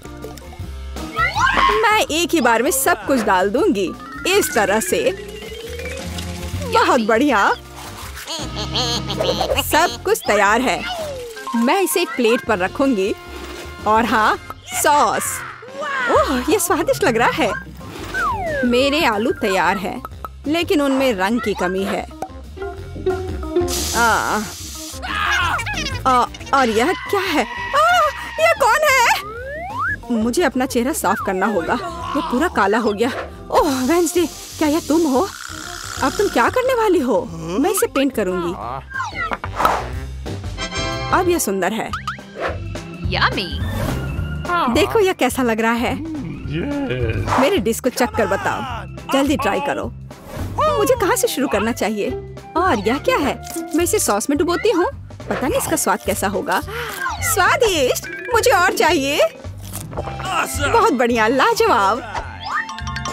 मैं एक ही बार में सब कुछ डाल दूंगी इस तरह से। बहुत बढ़िया। सब कुछ तैयार है। मैं इसे एक प्लेट पर रखूंगी। और हाँ, सॉस। ओह, ये स्वादिष्ट लग रहा है। मेरे आलू तैयार हैं, लेकिन उनमें रंग की कमी है। और यह क्या है? यह कौन है? मुझे अपना चेहरा साफ करना होगा। वो पूरा काला हो गया। ओह वेंसडे, क्या यह तुम हो? अब तुम क्या करने वाली हो? मैं इसे पेंट करूंगी। अब यह सुंदर है। Yummy. देखो यह कैसा लग रहा है। मेरे डिश को चख कर बताओ। जल्दी ट्राई करो। मुझे कहाँ से शुरू करना चाहिए? और यह क्या है? मैं इसे सॉस में डुबोती हूँ। पता नहीं इसका स्वाद कैसा होगा। स्वादिष्ट, मुझे और चाहिए। बहुत बढ़िया, लाजवाब।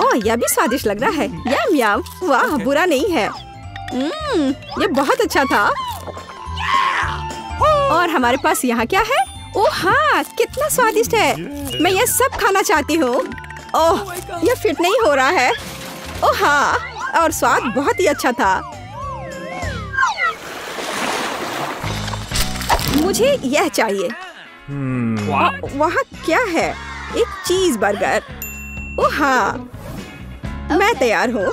ओह, यह भी स्वादिष्ट लग रहा है। यम यम। वाह, बुरा नहीं है। यह बहुत अच्छा था। और हमारे पास यहाँ क्या है? ओह हाँ, कितना स्वादिष्ट है। मैं यह सब खाना चाहती हूँ। ओह, यह फिट नहीं हो रहा है। ओह हाँ, और स्वाद बहुत ही अच्छा था। मुझे यह चाहिए। वहाँ क्या है? एक चीज बर्गर। ओह हाँ, मैं तैयार हूँ।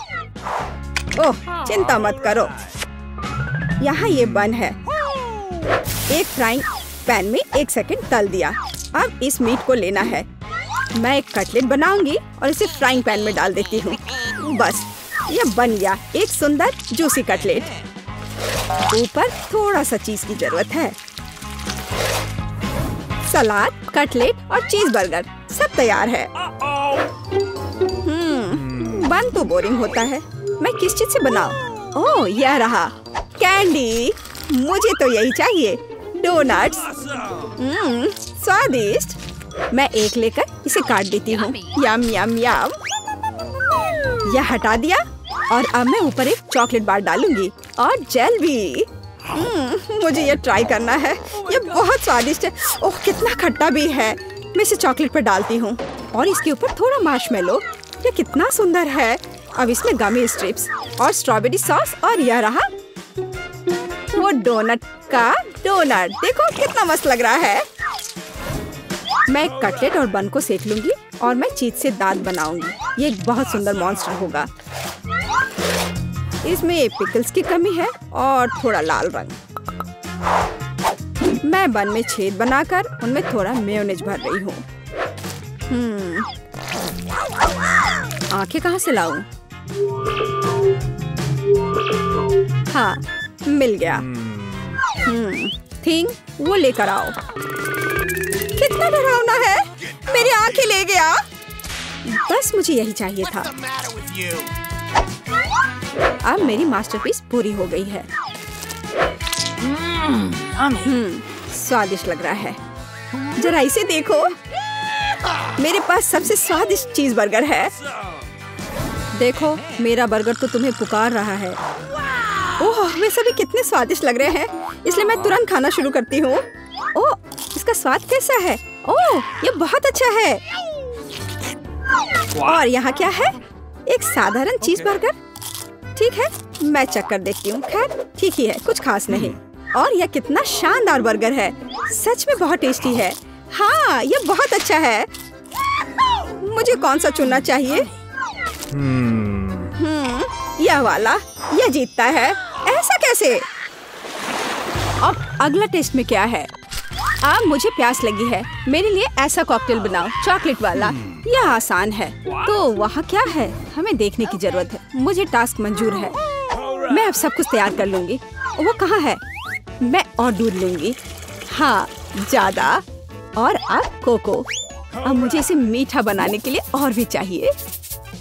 ओह, चिंता मत करो। यहाँ ये बन है। एक फ्राइंग पैन में 1 सेकंड तल दिया। अब इस मीट को लेना है। मैं एक कटलेट बनाऊंगी और इसे फ्राइंग पैन में डाल देती हूँ। बस, यह बन गया एक सुंदर जूसी कटलेट। ऊपर थोड़ा सा चीज की जरूरत है। सलाद, कटलेट और चीज बर्गर सब तैयार है। बन तो बोरिंग होता है। मैं किस चीज से बनाऊं? ओह, यह रहा कैंडी। मुझे तो यही चाहिए। डोनट्स। स्वादिष्ट। मैं एक लेकर इसे काट देती हूँ। यम यम यम। यह हटा दिया और अब मैं ऊपर एक चॉकलेट बार डालूंगी और जेल भी। मुझे यह ट्राई करना है। यह बहुत स्वादिष्ट है। ओह, कितना खट्टा भी है। मैं इसे चॉकलेट पर डालती हूँ और इसके ऊपर थोड़ा मार्शमेलो। यह कितना सुंदर है। अब इसमें गमी स्ट्रिप्स और स्ट्रॉबेरी सॉस। और यह रहा वो डोनट का डोनट। देखो कितना मस्त लग रहा है। मैं कटलेट और बन को सेक लूंगी और मैं चीज से दांत बनाऊंगी। ये एक बहुत सुंदर मॉन्स्टर होगा। इसमें पिकल्स की कमी है और थोड़ा लाल रंग। मैं बन में छेद बनाकर उनमें थोड़ा मेयोनेज भर रही हूँ। आंखें कहाँ से लाऊं? हाँ, मिल गया। थिंग, वो लेकर आओ। कितना डरावना है। मेरी आंखें ले गया। बस मुझे यही चाहिए था। अब मेरी मास्टरपीस पूरी हो गई है। स्वादिष्ट लग रहा है। जरा इसे देखो। मेरे पास सबसे स्वादिष्ट चीज बर्गर है। देखो, मेरा बर्गर तो तुम्हें पुकार रहा है। ओह, वे सभी कितने स्वादिष्ट लग रहे हैं। इसलिए मैं तुरंत खाना शुरू करती हूँ। ओह, इसका स्वाद कैसा है? ओह, ये बहुत अच्छा है। और यहाँ क्या है? एक साधारण चीज बर्गर। ठीक है, मैं चेक कर देखती हूँ। खैर, ठीक ही है, कुछ खास नहीं। और यह कितना शानदार बर्गर है। सच में बहुत टेस्टी है। हाँ, यह बहुत अच्छा है। मुझे कौन सा चुनना चाहिए? यह वाला, यह जीतता है। ऐसा कैसे? अब अगला टेस्ट में क्या है? अब मुझे प्यास लगी है, मेरे लिए ऐसा कॉकटेल बनाओ, चॉकलेट वाला। यह आसान है। तो वहाँ क्या है? हमें देखने की जरूरत है। मुझे टास्क मंजूर है। मैं अब सब कुछ तैयार कर लूंगी। वो कहाँ है? मैं और दूध लूंगी। हाँ, ज्यादा। और अब कोको। अब मुझे इसे मीठा बनाने के लिए और भी चाहिए।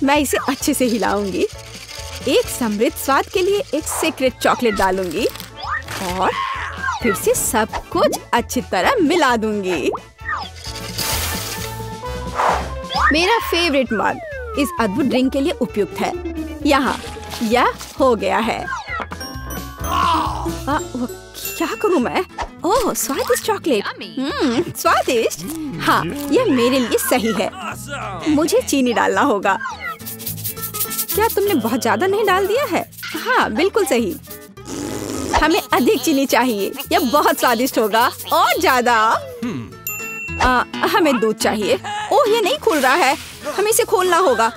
मैं इसे अच्छे से हिलाऊंगी। एक समृद्ध स्वाद के लिए एक सीक्रेट चॉकलेट डालूंगी और फिर से सब कुछ अच्छी तरह मिला दूंगी। मेरा फेवरेट मग इस अद्भुत ड्रिंक के लिए उपयुक्त है। यहाँ यह हो गया है। क्या करूँ मैं? ओह, स्वादिष्ट चॉकलेट। स्वादिष्ट। हाँ, यह मेरे लिए सही है। मुझे चीनी डालना होगा। क्या तुमने बहुत ज्यादा नहीं डाल दिया है? हाँ, बिल्कुल सही। हमें अधिक चीनी चाहिए। यह बहुत स्वादिष्ट होगा। और ज्यादा। हमें दूध चाहिए। ओह, ये नहीं खुल रहा है। हमें इसे खोलना होगा।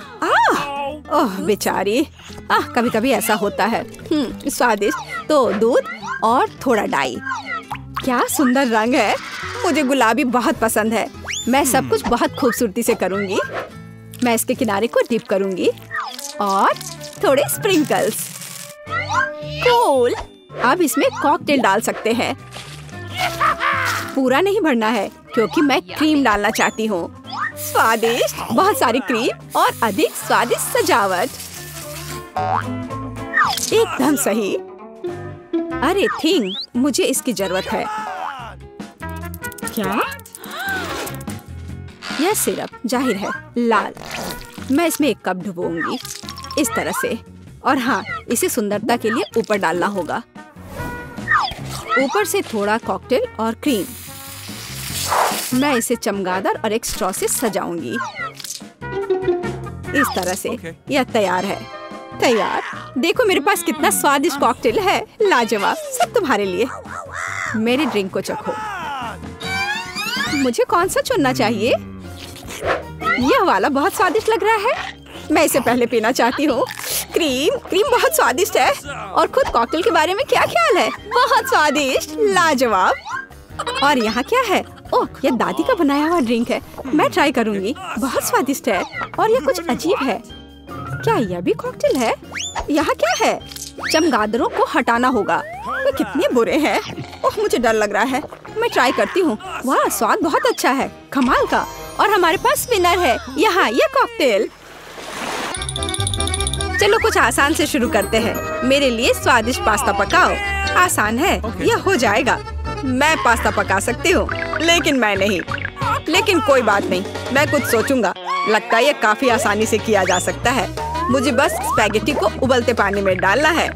ओह बेचारी। कभी कभी ऐसा होता है। स्वादिष्ट। तो दूध और थोड़ा डाई। क्या सुंदर रंग है। मुझे गुलाबी बहुत पसंद है। मैं सब कुछ बहुत खूबसूरती से करूंगी। मैं इसके किनारे को डिप करूंगी और थोड़े स्प्रिंकल्स। कूल। अब इसमें कॉकटेल डाल सकते हैं। पूरा नहीं भरना है क्योंकि मैं क्रीम डालना चाहती हूँ। स्वादिष्ट। बहुत सारी क्रीम और अधिक स्वादिष्ट सजावट। एकदम सही। अरे थिंग, मुझे इसकी जरूरत है। क्या? यह सिरप जाहिर है लाल। मैं इसमें एक कप डुबोऊंगी इस तरह से। और हाँ, इसे सुंदरता के लिए ऊपर डालना होगा। ऊपर से थोड़ा कॉकटेल और क्रीम। मैं इसे चमगादड़ और एक स्ट्रॉ से सजाऊंगी इस तरह से। यह तैयार है। तैयार। देखो मेरे पास कितना स्वादिष्ट कॉकटेल है। लाजवाब। सब तुम्हारे लिए। मेरी ड्रिंक को चखो। मुझे कौन सा चुनना चाहिए? यह वाला बहुत स्वादिष्ट लग रहा है। मैं इसे पहले पीना चाहती हूँ। क्रीम बहुत स्वादिष्ट है। और खुद कॉकटेल के बारे में क्या ख्याल है? बहुत स्वादिष्ट। लाजवाब। और यहाँ क्या है? ओह, यह दादी का बनाया हुआ ड्रिंक है। मैं ट्राई करूंगी। बहुत स्वादिष्ट है। और यह कुछ अजीब है। क्या यह भी कॉकटेल है? यहाँ क्या है? चमगादड़ों को हटाना होगा। वे कितने बुरे हैं। ओह, मुझे डर लग रहा है। मैं ट्राई करती हूँ। वाह, स्वाद बहुत अच्छा है। कमाल का। और हमारे पास विनर है। यहाँ यह कॉकटेल। चलो कुछ आसान से शुरू करते हैं। मेरे लिए स्वादिष्ट पास्ता पकाओ। आसान है। यह हो जाएगा। मैं पास्ता पका सकती हूँ, लेकिन मैं नहीं। लेकिन कोई बात नहीं, मैं कुछ सोचूंगा। लगता है यह काफी आसानी से किया जा सकता है। मुझे बस स्पैगेटी को उबलते पानी में डालना है।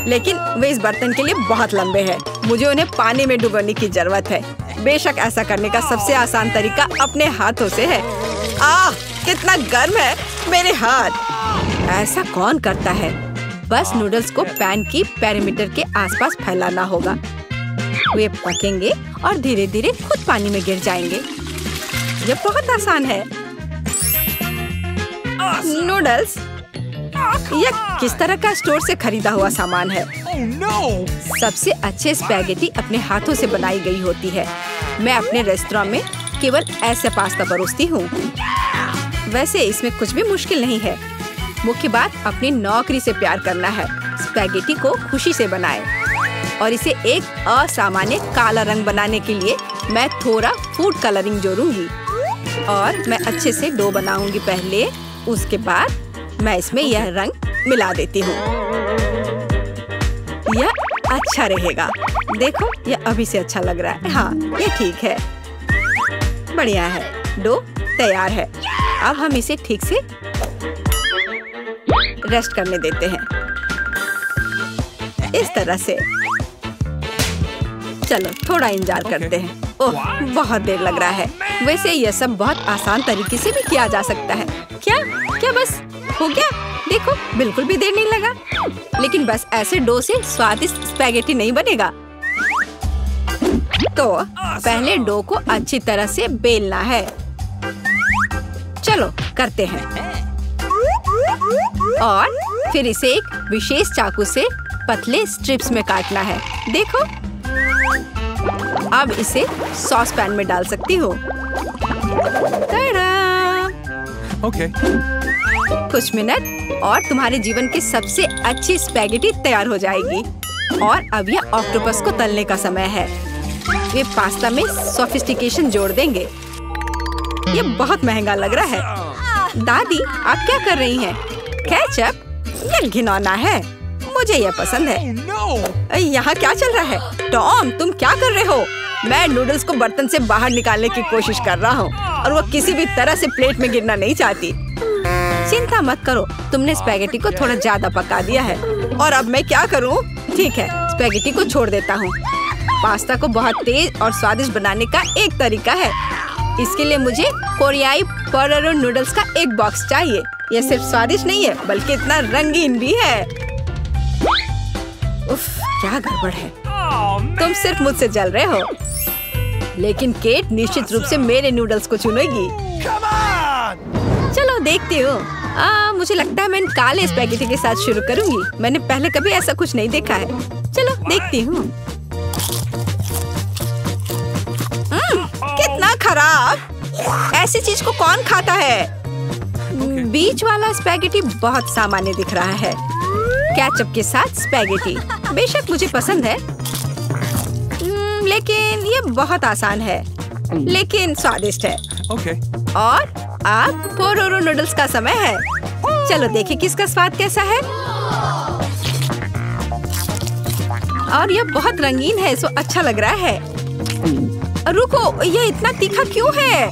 लेकिन वे इस बर्तन के लिए बहुत लंबे हैं। मुझे उन्हें पानी में डुबोने की जरूरत है। बेशक ऐसा करने का सबसे आसान तरीका अपने हाथों से है। कितना गर्म है मेरे हाथ। ऐसा कौन करता है? बस नूडल्स को पैन की पेरीमीटर के आसपास फैलाना होगा। वे पकेंगे और धीरे धीरे खुद पानी में गिर जाएंगे। यह बहुत आसान है। नूडल्स। यह किस तरह का स्टोर से खरीदा हुआ सामान है? सबसे अच्छे स्पैगेटी अपने हाथों से बनाई गई होती है। मैं अपने रेस्टोरेंट में केवल ऐसे पास्ता परोसती हूँ। वैसे इसमें कुछ भी मुश्किल नहीं है। मुख्य बात अपनी नौकरी से प्यार करना है। स्पैगेटी को खुशी से बनाएं। और इसे एक असामान्य काला रंग बनाने के लिए मैं थोड़ा फूड कलरिंग जोड़ूंगी। और मैं अच्छे से डो बनाऊंगी पहले। उसके बाद मैं इसमें यह रंग मिला देती हूँ। यह अच्छा रहेगा। देखो, यह अभी से अच्छा लग रहा है। हाँ, ये ठीक है। बढ़िया है। डो तैयार है। अब हम इसे ठीक से रेस्ट करने देते हैं इस तरह से। चलो थोड़ा इंतजार करते हैं। ओह, बहुत देर लग रहा है। वैसे यह सब बहुत आसान तरीके से भी किया जा सकता है। क्या बस हो गया? देखो, बिल्कुल भी देर नहीं लगा। लेकिन बस ऐसे डो से स्वादिष्ट स्पैगेटी नहीं बनेगा। तो पहले डो को अच्छी तरह से बेलना है। चलो करते हैं। और फिर इसे एक विशेष चाकू से पतले स्ट्रिप्स में काटना है। देखो, अब इसे सॉस पैन में डाल सकती हो। Okay. कुछ मिनट और तुम्हारे जीवन की सबसे अच्छी स्पैगेटी तैयार हो जाएगी। और अब यह ऑक्टोपस को तलने का समय है। वे पास्ता में सोफिस्टिकेशन जोड़ देंगे। ये बहुत महंगा लग रहा है। दादी, आप क्या कर रही हैं? केचप? ये घिनौना है। मुझे यह पसंद है। यहाँ क्या चल रहा है? टॉम, तुम क्या कर रहे हो? मैं नूडल्स को बर्तन से बाहर निकालने की कोशिश कर रहा हूँ और वो किसी भी तरह से प्लेट में गिरना नहीं चाहती। चिंता मत करो, तुमने स्पैगेटी को थोड़ा ज्यादा पका दिया है। और अब मैं क्या करूँ? ठीक है, स्पैगेटी को छोड़ देता हूँ। पास्ता को बहुत तेज और स्वादिष्ट बनाने का एक तरीका है। इसके लिए मुझे कोरियाई पोरोरो नूडल्स का एक बॉक्स चाहिए। यह सिर्फ स्वादिष्ट नहीं है बल्कि इतना रंगीन भी है। उफ, क्या गड़बड़ है। तुम सिर्फ मुझसे जल रहे हो। लेकिन केट निश्चित रूप से मेरे नूडल्स को चुनेगी। चलो देखती हूँ। मुझे लगता है मैं इन काले स्पैगेटी के साथ शुरू करूंगी। मैंने पहले कभी ऐसा कुछ नहीं देखा है। चलो देखती हूँ। कितना खराब! ऐसी चीज को कौन खाता है? बीच वाला स्पैगेटी बहुत सामान्य दिख रहा है। केचप के साथ स्पैगेटी बेशक मुझे पसंद है, लेकिन ये बहुत आसान है लेकिन स्वादिष्ट है। Okay. और अब पोरोरो नूडल्स का समय है। चलो देखें किसका स्वाद कैसा है। और यह बहुत रंगीन है, सो अच्छा लग रहा है। रुको, यह इतना तीखा क्यों है?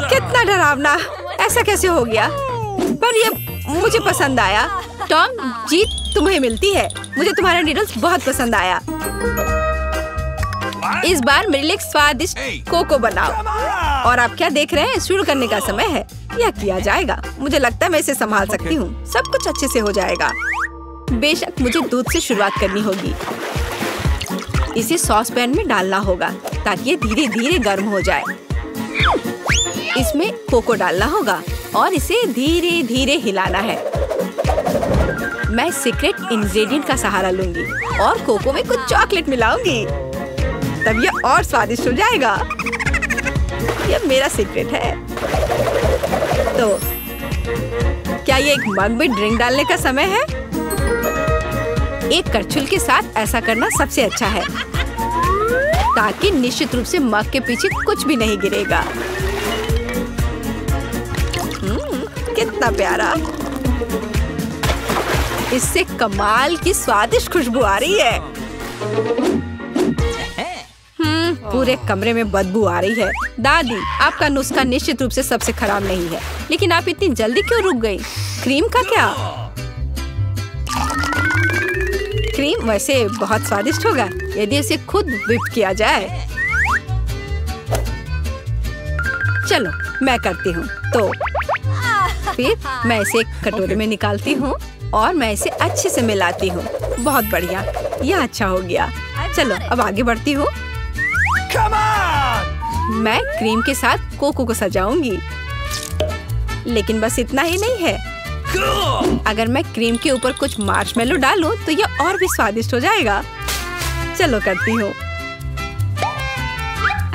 कितना डरावना! ऐसा कैसे हो गया? पर यह मुझे पसंद आया। टॉम, जीत तुम्हें मिलती है। मुझे तुम्हारा नूडल्स बहुत पसंद आया। इस बार मेरे लिए स्वादिष्ट कोको बनाओ। और आप क्या देख रहे हैं? शुरू करने का समय है। यह किया जाएगा। मुझे लगता है मैं इसे संभाल सकती हूँ। सब कुछ अच्छे से हो जाएगा। बेशक मुझे दूध से शुरुआत करनी होगी। इसे सॉस पैन में डालना होगा ताकि ये धीरे धीरे गर्म हो जाए। इसमें कोको डालना होगा और इसे धीरे धीरे हिलाना है। मैं सीक्रेट इंग्रेडिएंट का सहारा लूंगी और कोको में कुछ चॉकलेट मिलाऊंगी। तब यह और स्वादिष्ट हो जाएगा। यह मेरा सीक्रेट है। तो क्या ये एक मग में ड्रिंक डालने का समय है? एक करछुल के साथ ऐसा करना सबसे अच्छा है ताकि निश्चित रूप से मग के पीछे कुछ भी नहीं गिरेगा। कितना प्यारा! इससे कमाल की स्वादिष्ट खुशबू आ रही है। पूरे कमरे में बदबू आ रही है। दादी, आपका नुस्खा निश्चित रूप से सबसे खराब नहीं है, लेकिन आप इतनी जल्दी क्यों रुक गई? क्रीम का क्या? क्रीम वैसे बहुत स्वादिष्ट होगा यदि इसे खुद व्हिप किया जाए। चलो मैं करती हूँ। तो फिर मैं इसे एक कटोरे में निकालती हूँ और मैं इसे अच्छे से मिलाती हूँ। बहुत बढ़िया, यह अच्छा हो गया। चलो अब आगे बढ़ती हूँ। मैं क्रीम के साथ कोको को सजाऊंगी। लेकिन बस इतना ही नहीं है। अगर मैं क्रीम के ऊपर कुछ मार्शमेलो डालूं तो यह और भी स्वादिष्ट हो जाएगा। चलो करती हूँ।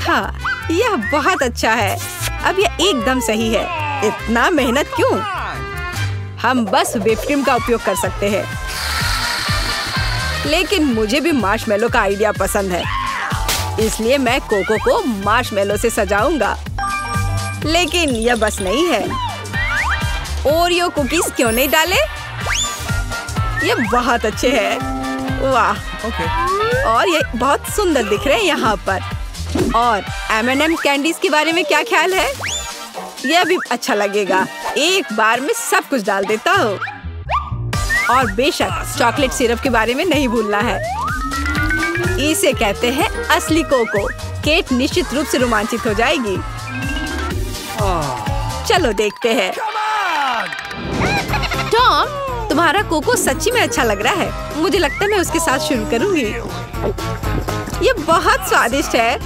हाँ, यह बहुत अच्छा है। अब यह एकदम सही है। इतना मेहनत क्यों? हम बस व्हिप क्रीम का उपयोग कर सकते हैं। लेकिन मुझे भी मार्शमेलो का आइडिया पसंद है, इसलिए मैं कोको को मार्शमेलो से सजाऊंगा। लेकिन यह बस नहीं है। ओरियो कुकीज क्यों नहीं डाले? ये बहुत अच्छे हैं। वाह! और ये बहुत सुंदर दिख रहे हैं यहाँ पर। और M&M कैंडीज के बारे में क्या ख्याल है? यह भी अच्छा लगेगा। एक बार में सब कुछ डाल देता हूँ। और बेशक चॉकलेट सिरप के बारे में नहीं भूलना है। इसे कहते हैं असली कोको। केट निश्चित रूप से रोमांचित हो जाएगी। चलो देखते हैं। टॉम, तुम्हारा कोको सच्ची में अच्छा लग रहा है। मुझे लगता है मैं उसके साथ शुरू करूंगी। ये बहुत स्वादिष्ट है।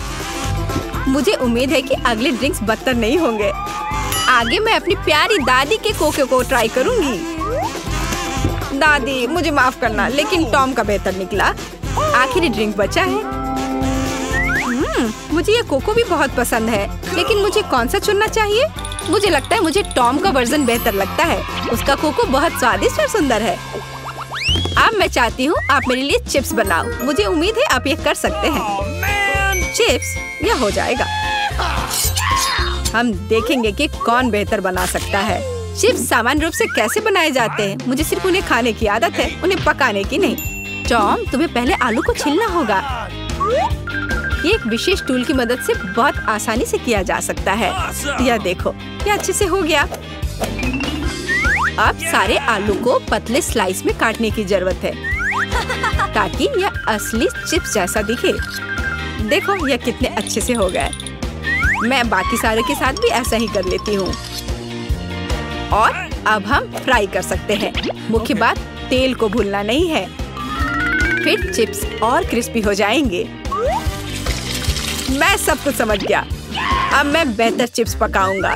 मुझे उम्मीद है कि अगले ड्रिंक्स बदतर नहीं होंगे। आगे मैं अपनी प्यारी दादी के कोको को ट्राई करूंगी। दादी मुझे माफ करना, लेकिन टॉम का बेहतर निकला। आखिरी ड्रिंक बचा है। मुझे ये कोको भी बहुत पसंद है, लेकिन मुझे कौन सा चुनना चाहिए? मुझे लगता है मुझे टॉम का वर्जन बेहतर लगता है। उसका कोको बहुत स्वादिष्ट और सुंदर है। अब मैं चाहती हूँ आप मेरे लिए चिप्स बनाओ। मुझे उम्मीद है आप ये कर सकते हैं। चिप्स, यह हो जाएगा। हम देखेंगे कि कौन बेहतर बना सकता है। चिप्स सामान्य रूप से कैसे बनाए जाते हैं? मुझे सिर्फ उन्हें खाने की आदत है, उन्हें पकाने की नहीं। टॉम, तुम्हें पहले आलू को छीलना होगा। ये एक विशेष टूल की मदद से बहुत आसानी से किया जा सकता है। यह देखो, ये अच्छे से हो गया। अब सारे आलू को पतले स्लाइस में काटने की जरूरत है, ताकि यह असली चिप्स जैसा दिखे। देखो यह कितने अच्छे से हो गए। मैं बाकी सारे के साथ भी ऐसा ही कर लेती हूँ। और अब हम फ्राई कर सकते हैं। मुख्य बात, तेल को भूलना नहीं है। फिर चिप्स और क्रिस्पी हो जाएंगे। मैं सब कुछ समझ गया। अब मैं बेहतर चिप्स पकाऊंगा।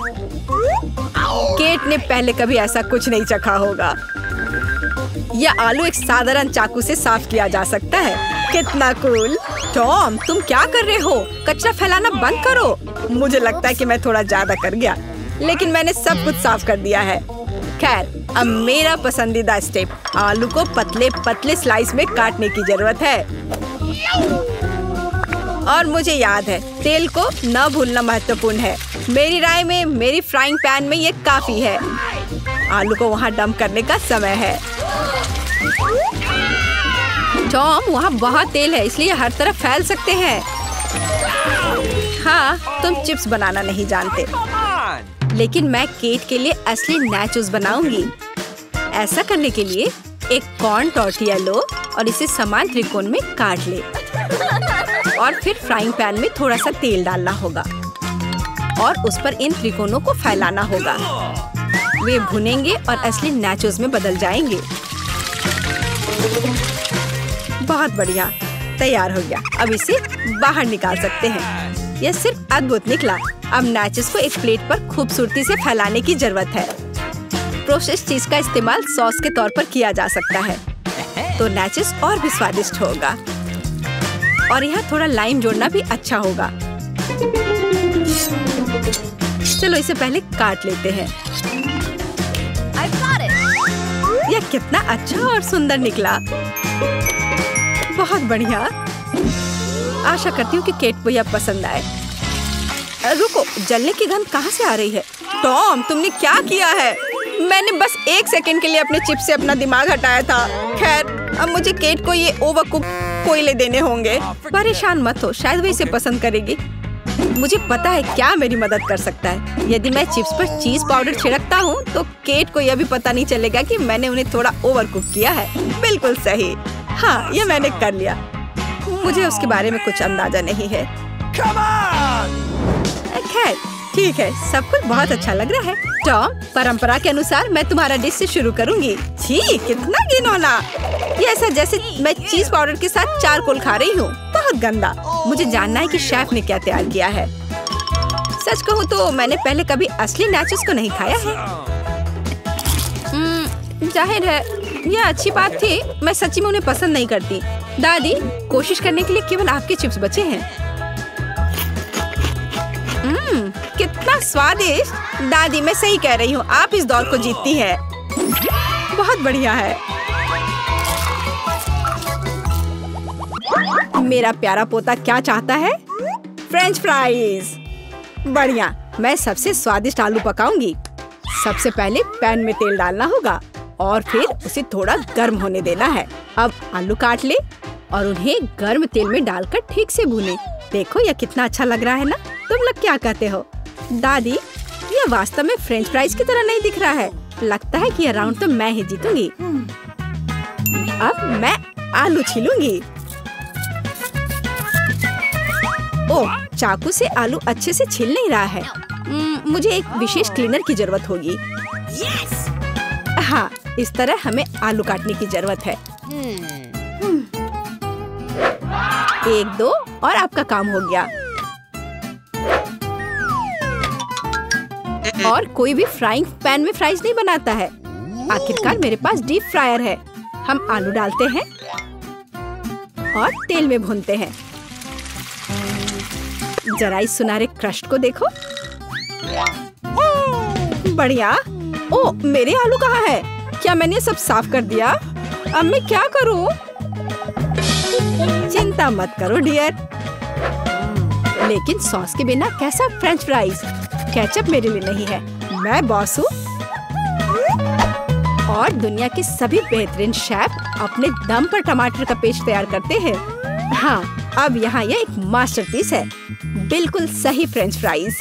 केट ने पहले कभी ऐसा कुछ नहीं चखा होगा। यह आलू एक साधारण चाकू से साफ किया जा सकता है। कितना कूल। टॉम, तुम क्या कर रहे हो? कचरा फैलाना बंद करो। मुझे लगता है कि मैं थोड़ा ज्यादा कर गया, लेकिन मैंने सब कुछ साफ कर दिया है। खैर, अब मेरा पसंदीदा स्टेप, आलू को पतले पतले स्लाइस में काटने की जरूरत है। और मुझे याद है, तेल को न भूलना महत्वपूर्ण है। मेरी राय में मेरी फ्राइंग पैन में ये काफी है। आलू को वहाँ डंप करने का समय है। टॉम, वहाँ बहुत तेल है, इसलिए हर तरफ फैल सकते हैं। हाँ, तुम चिप्स बनाना नहीं जानते, लेकिन मैं केट के लिए असली नाचोस बनाऊंगी। ऐसा करने के लिए एक कॉर्न टॉर्टिया लो और इसे समान त्रिकोण में काट ले। और फिर फ्राइंग पैन में थोड़ा सा तेल डालना होगा और उस पर इन त्रिकोणों को फैलाना होगा। वे भुनेंगे और असली नाचोस में बदल जाएंगे। बहुत बढ़िया, तैयार हो गया। अब इसे बाहर निकाल सकते हैं। यह सिर्फ अद्भुत निकला। अब नाचोस को एक प्लेट पर खूबसूरती से फैलाने की जरूरत है। प्रोसेस्ड चीज का इस्तेमाल सॉस के तौर पर किया जा सकता है, तो नाचोस और भी स्वादिष्ट होगा। और यहाँ थोड़ा लाइम जोड़ना भी अच्छा होगा। चलो इसे पहले काट लेते हैं। यह कितना अच्छा और सुंदर निकला। बहुत बढ़िया। आशा करती हूँ कि केट को यह पसंद आए। रुको, जलने की गंध कहाँ से आ रही है? टॉम, तुमने क्या किया है? मैंने बस 1 सेकंड के लिए अपने चिप से अपना दिमाग हटाया था। खैर, अब मुझे केट को ये ओवरकुक कोयले देने होंगे। परेशान मत हो, शायद वे इसे पसंद करेगी। मुझे पता है क्या मेरी मदद कर सकता है। यदि मैं चिप्स पर चीज पाउडर छिड़कता हूँ, तो केट को यह भी पता नहीं चलेगा कि मैंने उन्हें थोड़ा ओवरकुक किया है। बिल्कुल सही। हाँ, यह मैंने कर लिया। मुझे उसके बारे में कुछ अंदाजा नहीं है। खैर, ठीक है, सब कुछ बहुत अच्छा लग रहा है। टॉम, परंपरा के अनुसार मैं तुम्हारा डिश से शुरू करूंगी। छी, कितना घिनौना। ये ऐसा जैसे मैं चीज पाउडर के साथ चारकोल खा रही हूँ। बहुत गंदा। मुझे जानना है कि शेफ ने क्या तैयार किया है। सच कहूँ तो मैंने पहले कभी असली नाचोस को नहीं खाया है। जाहिर है यह अच्छी बात थी। मैं सच्ची में उन्हें पसंद नहीं करती। दादी, कोशिश करने के लिए केवल आपके चिप्स बचे हैं। कितना स्वादिष्ट। दादी, मैं सही कह रही हूँ, आप इस दौर को जीतती हैं। बहुत बढ़िया है। मेरा प्यारा पोता क्या चाहता है? French fries. बढ़िया, मैं सबसे स्वादिष्ट आलू पकाऊंगी। सबसे पहले पैन में तेल डालना होगा और फिर उसे थोड़ा गर्म होने देना है। अब आलू काट ले और उन्हें गर्म तेल में डालकर ठीक से भूने। देखो यह कितना अच्छा लग रहा है ना? तुम लोग क्या कहते हो? दादी, यह वास्तव में फ्रेंच फ्राइज की तरह नहीं दिख रहा है। लगता है कि यह राउंड तो मैं ही जीतूंगी। अब मैं आलू छीलूंगी। ओह, चाकू से आलू अच्छे से छिल नहीं रहा है। मुझे एक विशेष क्लीनर की जरूरत होगी। हाँ, इस तरह हमें आलू काटने की जरूरत है। 1, 2 और आपका काम हो गया। और कोई भी फ्राइंग पैन में फ्राइज नहीं बनाता है। आखिरकार मेरे पास डीप फ्रायर है। हम आलू डालते हैं और तेल में भूनते हैं। जरा इस सुनहरे क्रस्ट को देखो। बढ़िया। ओ, मेरे आलू कहाँ है? क्या मैंने सब साफ कर दिया? अब मैं क्या करूं? चिंता मत करो डियर। लेकिन सॉस के बिना कैसा फ्रेंच फ्राइज? केचप मेरे लिए नहीं है, मैं बॉस हूँ। और दुनिया के सभी बेहतरीन शेफ अपने दम पर टमाटर का पेस्ट तैयार करते हैं। हाँ, अब यहाँ यह एक मास्टरपीस है। बिल्कुल सही फ्रेंच फ्राइज।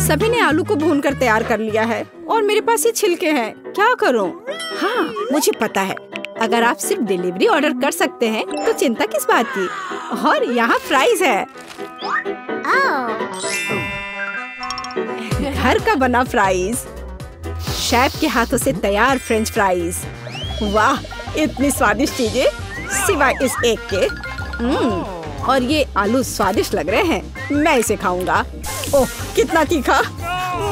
सभी ने आलू को भूनकर तैयार कर लिया है और मेरे पास ये छिलके हैं। क्या करूं? हाँ, मुझे पता है। अगर आप सिर्फ डिलीवरी ऑर्डर कर सकते हैं तो चिंता किस बात की। और यहाँ फ्राइज है। घर का बना फ्राइज, शेफ के हाथों से तैयार फ्रेंच फ्राइज। वाह, इतनी स्वादिष्ट चीजें सिवाय इस एक के। और ये आलू स्वादिष्ट लग रहे हैं। मैं इसे खाऊंगा। ओह, कितना तीखा।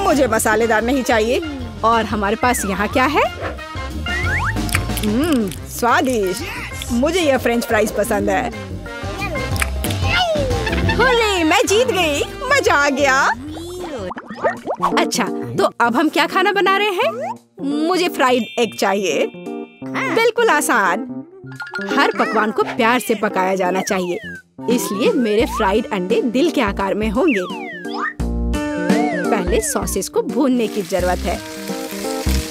मुझे मसालेदार नहीं चाहिए। और हमारे पास यहाँ क्या है? स्वादिष्ट। मुझे यह फ्रेंच फ्राइज पसंद है। होले, मैं जीत गई। मजा आ गया। अच्छा, तो अब हम क्या खाना बना रहे हैं? मुझे फ्राइड एग चाहिए। बिल्कुल आसान। हर पकवान को प्यार से पकाया जाना चाहिए, इसलिए मेरे फ्राइड अंडे दिल के आकार में होंगे। पहले सॉसेस को भूनने की जरूरत है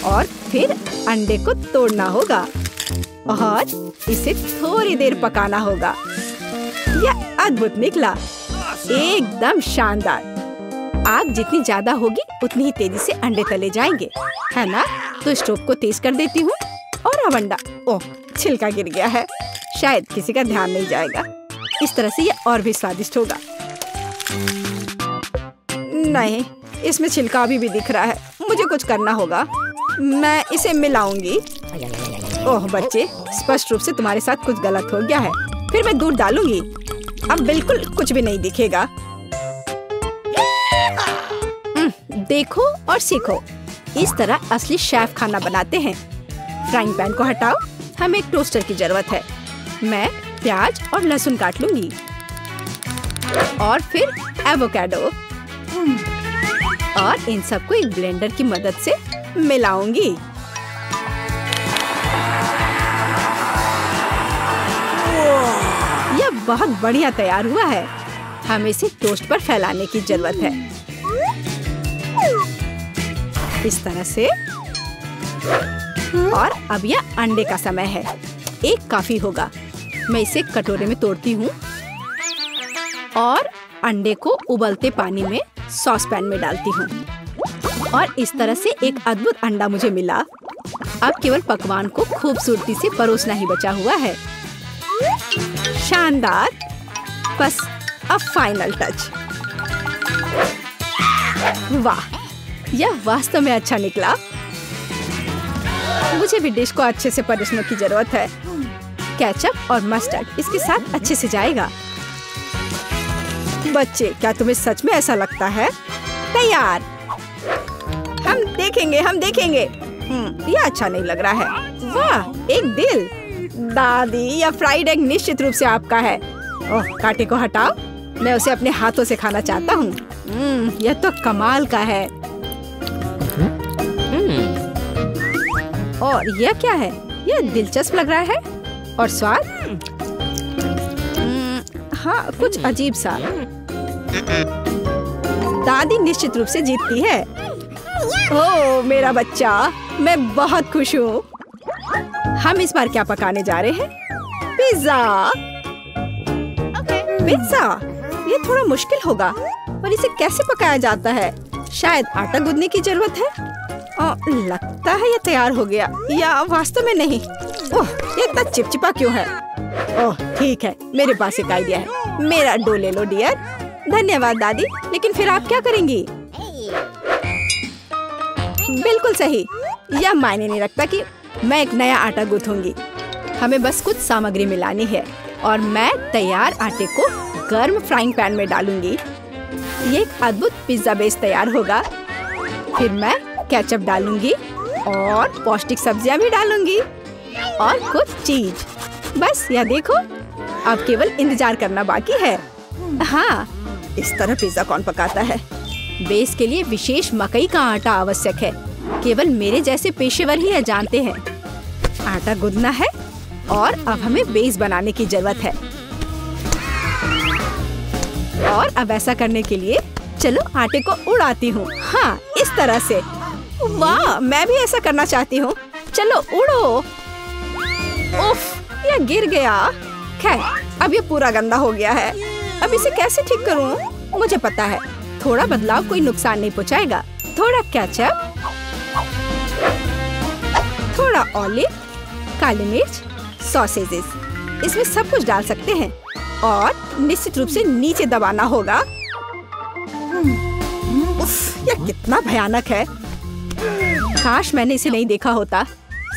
और फिर अंडे को तोड़ना होगा और इसे थोड़ी देर पकाना होगा। यह अद्भुत निकला, एकदम शानदार। आग जितनी ज्यादा होगी उतनी ही तेजी से अंडे तले जाएंगे, है ना? तो स्टोव को तेज कर देती हूँ और अब अंडा। ओह, छिलका गिर गया है। शायद किसी का ध्यान नहीं जाएगा। इस तरह से यह और भी स्वादिष्ट होगा। नहीं, इसमें छिलका अभी भी दिख रहा है। मुझे कुछ करना होगा। मैं इसे मिलाऊंगी। ओह बच्चे, स्पष्ट रूप से तुम्हारे साथ कुछ गलत हो गया है। फिर मैं दूध डालूंगी। अब बिल्कुल कुछ भी नहीं दिखेगा। देखो और सीखो। इस तरह असली शेफ खाना बनाते हैं। फ्राइंग पैन को हटाओ। हमें एक टोस्टर की जरूरत है। मैं प्याज और लहसुन काट लूंगी और फिर एवोकाडो और इन सबको एक ब्लेंडर की मदद से मिलाऊंगी। यह बहुत बढ़िया तैयार हुआ है। हमें इसे टोस्ट पर फैलाने की जरूरत है। इस तरह से। और अब यह अंडे का समय है। एक काफी होगा। मैं इसे कटोरे में तोड़ती हूँ और अंडे को उबलते पानी में सॉस पैन में डालती हूँ और इस तरह से एक अद्भुत अंडा मुझे मिला। अब केवल पकवान को खूबसूरती से परोसना ही बचा हुआ है। शानदार। बस अब फाइनल टच। वाह, यह वास्तव में अच्छा निकला। मुझे भी डिश को अच्छे से परोसने की जरूरत है। केचप और मस्टर्ड इसके साथ अच्छे से जाएगा। बच्चे, क्या तुम्हें सच में ऐसा लगता है? तैयार। हम देखेंगे, हम देखेंगे। यह अच्छा नहीं लग रहा है। वाह, एक दिल। दादी, यह फ्राइड एग निश्चित रूप से आपका है। ओह, कांटे को हटाओ। मैं उसे अपने हाथों से खाना चाहता हूँ। यह तो कमाल का है। और यह क्या है? यह दिलचस्प लग रहा है। और स्वाद? हाँ, कुछ अजीब सा। दादी निश्चित रूप से जीतती है। ओह मेरा बच्चा, मैं बहुत खुश हूँ। हम इस बार क्या पकाने जा रहे हैं? पिज्जा। पिज्जा, ये थोड़ा मुश्किल होगा। और इसे कैसे पकाया जाता है? शायद आटा गूंदने की जरूरत है। लगता है ये तैयार हो गया, या वास्तव में नहीं। ओह, ये इतना चिपचिपा क्यों है? ओह ठीक है, मेरे पास एक आइडिया है। मेरा डो ले लो डियर। धन्यवाद दादी। लेकिन फिर आप क्या करेंगी? बिल्कुल सही। यह मायने नहीं रखता कि मैं एक नया आटा गूंथूंगी। हमें बस कुछ सामग्री मिलानी है और मैं तैयार आटे को गर्म फ्राइंग पैन में डालूंगी। ये एक अद्भुत पिज्जा बेस तैयार होगा। फिर मैं केचप डालूंगी और पौष्टिक सब्जियां भी डालूंगी और कुछ चीज। बस यह देखो, अब केवल इंतजार करना बाकी है। हाँ, इस तरह पिज्जा कौन पकाता है? बेस के लिए विशेष मकई का आटा आवश्यक है। केवल मेरे जैसे पेशेवर ही यह जानते हैं। आटा गूंदना है और अब हमें बेस बनाने की जरूरत है। और अब ऐसा करने के लिए चलो आटे को उड़ाती हूँ। हाँ, इस तरह से। वाह, मैं भी ऐसा करना चाहती हूँ। चलो उड़ो। उफ, यह गिर गया। खैर, अब ये पूरा गंदा हो गया है। अब इसे कैसे ठीक करूँ? मुझे पता है, थोड़ा बदलाव कोई नुकसान नहीं पहुँचाएगा। थोड़ा केचप, थोड़ा ऑलिव, काली मिर्च, सॉसेजेस, इसमें सब कुछ डाल सकते हैं और निश्चित रूप से नीचे दबाना होगा। उफ, यह कितना भयानक है। काश मैंने इसे नहीं देखा होता।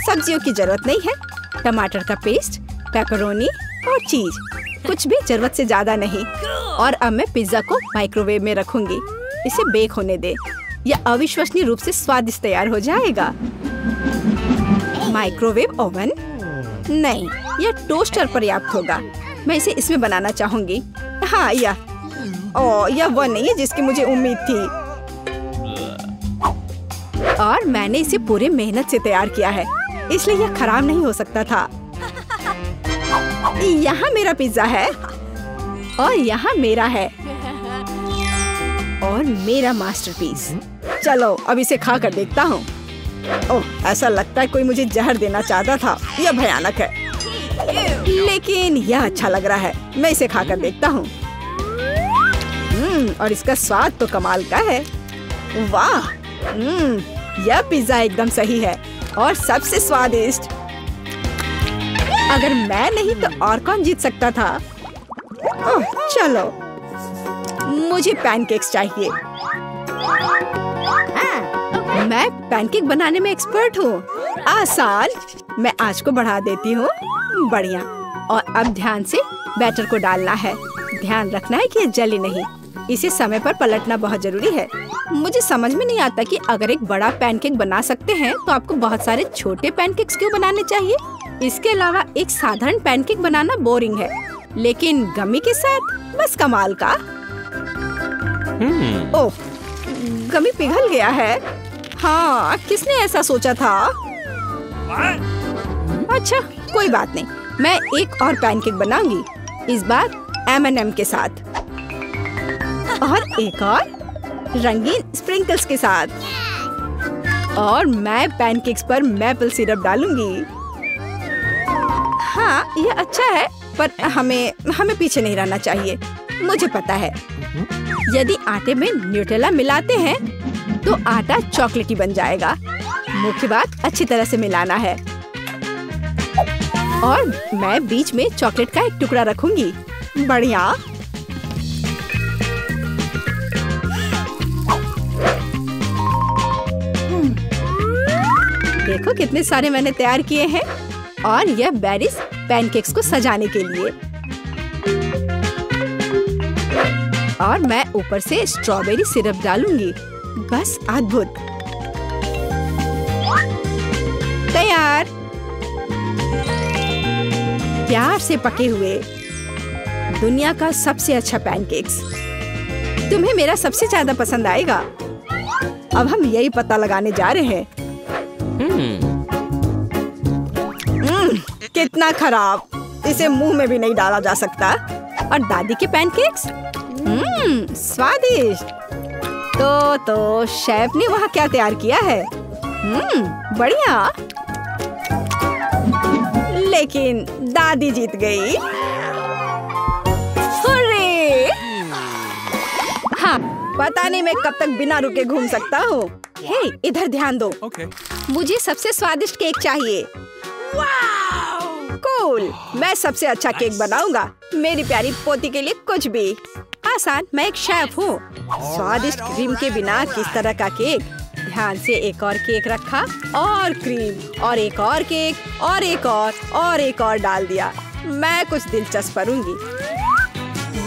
सब्जियों की जरूरत नहीं है। टमाटर का पेस्ट, पेपरोनी और चीज, कुछ भी जरूरत से ज्यादा नहीं। और अब मैं पिज्जा को माइक्रोवेव में रखूंगी। इसे बेक होने दे। यह अविश्वसनीय रूप से स्वादिष्ट तैयार हो जाएगा। माइक्रोवेव ओवन नहीं, यह टोस्टर पर्याप्त होगा। मैं इसे इसमें बनाना चाहूंगी। हाँ, यह वो नहीं है जिसकी मुझे उम्मीद थी। और मैंने इसे पूरे मेहनत से तैयार किया है, इसलिए यह खराब नहीं हो सकता था। यहाँ मेरा पिज्जा है और यहाँ मेरा है और मेरा मास्टरपीस। चलो अब इसे खा कर देखता हूँ। ओह, ऐसा लगता है कोई मुझे जहर देना चाहता था। यह भयानक है, लेकिन यह अच्छा लग रहा है। मैं इसे खा कर देखता हूँ। और इसका स्वाद तो कमाल का है। वाह, यह पिज्जा एकदम सही है और सबसे स्वादिष्ट। अगर मैं नहीं तो और कौन जीत सकता था? ओह, चलो, मुझे पैनकेक्स चाहिए। मैं पैनकेक बनाने में एक्सपर्ट हूँ। आसान। मैं आंच को बढ़ा देती हूँ। बढ़िया। और अब ध्यान से बैटर को डालना है। ध्यान रखना है कि ये जले नहीं। इसे समय पर पलटना बहुत जरूरी है। मुझे समझ में नहीं आता कि अगर एक बड़ा पैनकेक बना सकते हैं तो आपको बहुत सारे छोटे पैनकेक्स क्यों बनाने चाहिए? इसके अलावा एक साधारण पैनकेक बनाना बोरिंग है, लेकिन गमी के साथ बस कमाल का। ओह, गमी पिघल गया है। हाँ, किसने ऐसा सोचा था? अच्छा, कोई बात नहीं। मैं एक और पैनकेक बनाऊंगी, इस बार M&M के साथ और एक और रंगीन स्प्रिंकल्स के साथ। और मैं पैनकेक्स पर मैपल सिरप डालूंगी। हाँ, यह अच्छा है, पर हमें पीछे नहीं रहना चाहिए। मुझे पता है, यदि आटे में न्यूटेला मिलाते हैं तो आटा चॉकलेटी बन जाएगा। मुख्य बात अच्छी तरह से मिलाना है। और मैं बीच में चॉकलेट का एक टुकड़ा रखूंगी। बढ़िया। देखो कितने सारे मैंने तैयार किए हैं। और यह बेरीज पैनकेक्स को सजाने के लिए। और मैं ऊपर से स्ट्रॉबेरी सिरप डालूंगी। बस अद्भुत। तैयार। प्यार से पके हुए दुनिया का सबसे अच्छा पैनकेक्स। तुम्हें मेरा सबसे ज्यादा पसंद आएगा। अब हम यही पता लगाने जा रहे हैं। कितना खराब। इसे मुंह में भी नहीं डाला जा सकता। और दादी के पैनकेक्स स्वादिष्ट। तो शेफ ने वहाँ क्या तैयार किया है? बढ़िया। लेकिन दादी जीत गई। हुर्रे! हाँ, पता नहीं मैं कब तक बिना रुके घूम सकता हूँ। हे, इधर ध्यान दो। Okay. मुझे सबसे स्वादिष्ट केक चाहिए। कूल। मैं सबसे अच्छा केक बनाऊंगा। मेरी प्यारी पोती के लिए कुछ भी आसान। मैं एक शेफ हूँ। स्वादिष्ट क्रीम के बिना किस तरह का केक? ध्यान से एक और केक रखा और क्रीम और एक और केक और एक और डाल दिया। मैं कुछ दिलचस्प करूंगी।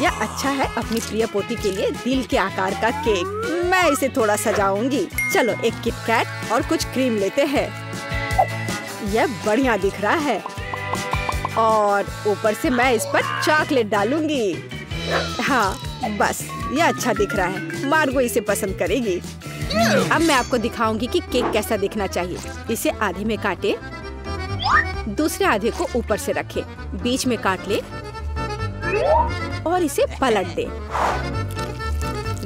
यह अच्छा है अपनी प्रिय पोती के लिए दिल के आकार का केक। मैं इसे थोड़ा सजाऊंगी। चलो एक किटकैट और कुछ क्रीम लेते हैं। यह बढ़िया दिख रहा है और ऊपर से मैं इस पर चॉकलेट डालूंगी। हाँ बस, यह अच्छा दिख रहा है। मार्गो इसे पसंद करेगी। अब मैं आपको दिखाऊंगी कि केक कैसा दिखना चाहिए। इसे आधे में काटे, दूसरे आधे को ऊपर से रखे, बीच में काट ले और इसे पलट दे।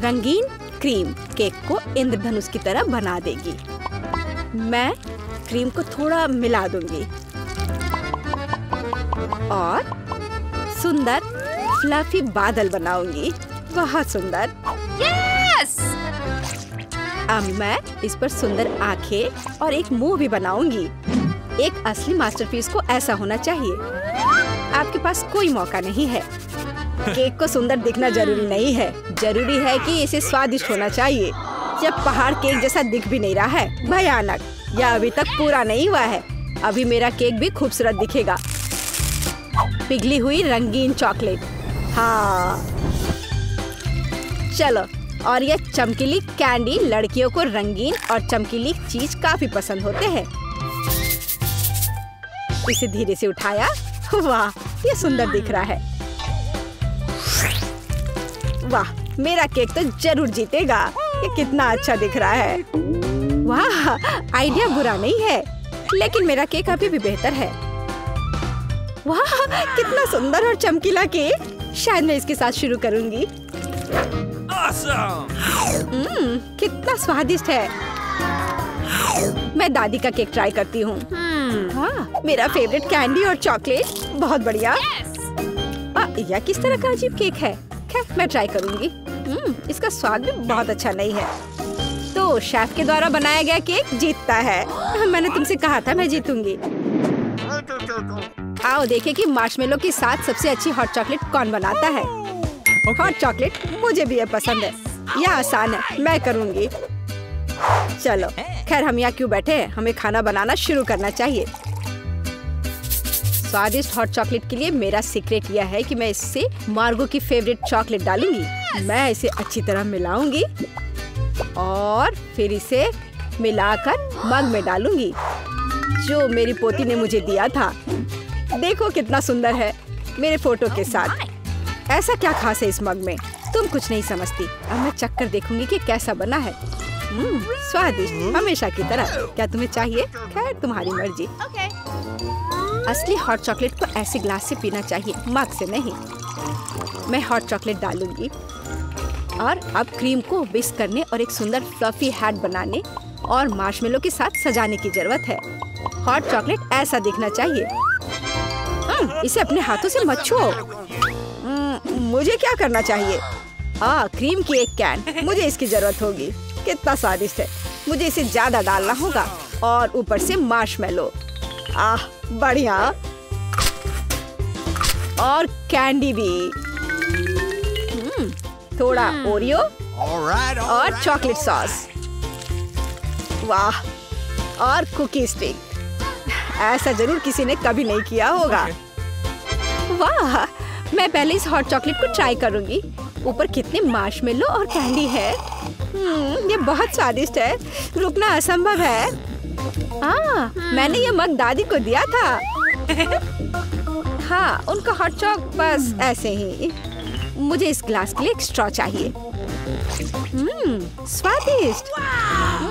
रंगीन क्रीम केक को इंद्रधनुष की तरह बना देगी। मैं क्रीम को थोड़ा मिला दूंगी और सुंदर फ्लफी बादल बनाऊंगी। बहुत सुंदर। Yes! अब मैं इस पर सुंदर आंखें और एक मुंह भी बनाऊंगी। एक असली मास्टरपीस को ऐसा होना चाहिए। आपके पास कोई मौका नहीं है। केक को सुंदर दिखना जरूरी नहीं है, जरूरी है कि इसे स्वादिष्ट होना चाहिए। यह पहाड़ केक जैसा दिख भी नहीं रहा है, भयानक। यह अभी तक पूरा नहीं हुआ है। अभी मेरा केक भी खूबसूरत दिखेगा। पिघली हुई रंगीन चॉकलेट, हाँ। चलो, और यह चमकीली कैंडी। लड़कियों को रंगीन और चमकीली चीज काफी पसंद होते हैं। इसे धीरे से उठाया। वाह, ये सुंदर दिख रहा है। वाह, मेरा केक तो जरूर जीतेगा। ये कितना अच्छा दिख रहा है। वाह, आइडिया बुरा नहीं है, लेकिन मेरा केक अभी भी बेहतर है। वाह, कितना सुंदर और चमकीला केक। शायद मैं इसके साथ शुरू करूंगी। Awesome! कितना स्वादिष्ट है। मैं दादी का केक ट्राई करती हूँ। हाँ, मेरा फेवरेट कैंडी और चॉकलेट। बहुत बढ़िया। यह किस तरह का अजीब केक है? खैर, मैं ट्राई करूंगी। इसका स्वाद भी बहुत अच्छा नहीं है। तो शेफ के द्वारा बनाया गया केक जीतता है। मैंने तुमसे कहा था मैं जीतूंगी। आओ देखें कि मार्शमेलो के साथ सबसे अच्छी हॉट चॉकलेट कौन बनाता है। हॉट चॉकलेट मुझे भी ये पसंद है। यह आसान है, मैं करूंगी। चलो, खैर हम यहाँ क्यों बैठे हैं? हमें खाना बनाना शुरू करना चाहिए। स्वादिष्ट हॉट चॉकलेट के लिए मेरा सीक्रेट यह है कि मैं इससे मार्गो की फेवरेट चॉकलेट डालूंगी। मैं इसे अच्छी तरह मिलाऊंगी और फिर इसे मिलाकर मग में डालूंगी जो मेरी पोती ने मुझे दिया था। देखो कितना सुंदर है, मेरे फोटो के साथ। ऐसा क्या खास है इस मग में? तुम कुछ नहीं समझती। अब मैं चक्कर देखूंगी कि कैसा बना है। स्वादिष्ट, हमेशा की तरह। क्या तुम्हें चाहिए? खैर, तुम्हारी मर्जी। असली हॉट चॉकलेट को ऐसे ग्लास से पीना चाहिए, मग से नहीं। मैं हॉट चॉकलेट डालूंगी और अब क्रीम को विस्क करने और एक सुंदर फ्लफी हैट बनाने और मार्शमेलो के साथ सजाने की जरूरत है। हॉट चॉकलेट ऐसा दिखना चाहिए। इसे अपने हाथों से मत छुओ। मुझे क्या करना चाहिए? क्रीम की एक कैन, मुझे इसकी जरूरत होगी। कितना स्वादिष्ट है। मुझे इसे ज्यादा डालना होगा और ऊपर से मार्शमेलो। बढ़िया। और कैंडी भी। थोड़ा ओरियो और चॉकलेट सॉस। वाह, और कुकी स्टिक। ऐसा जरूर किसी ने कभी नहीं किया होगा। वाह, मैं पहले इस हॉट चॉकलेट को ट्राई करूंगी। ऊपर कितने मार्शमेलो और कैंडी है। ये बहुत स्वादिष्ट है। रुकना असंभव है। मैंने ये मग दादी को दिया था। हाँ, उनका हॉट चॉक बस ऐसे ही। मुझे इस ग्लास के लिए एक स्ट्रॉ चाहिए। स्वादिष्ट।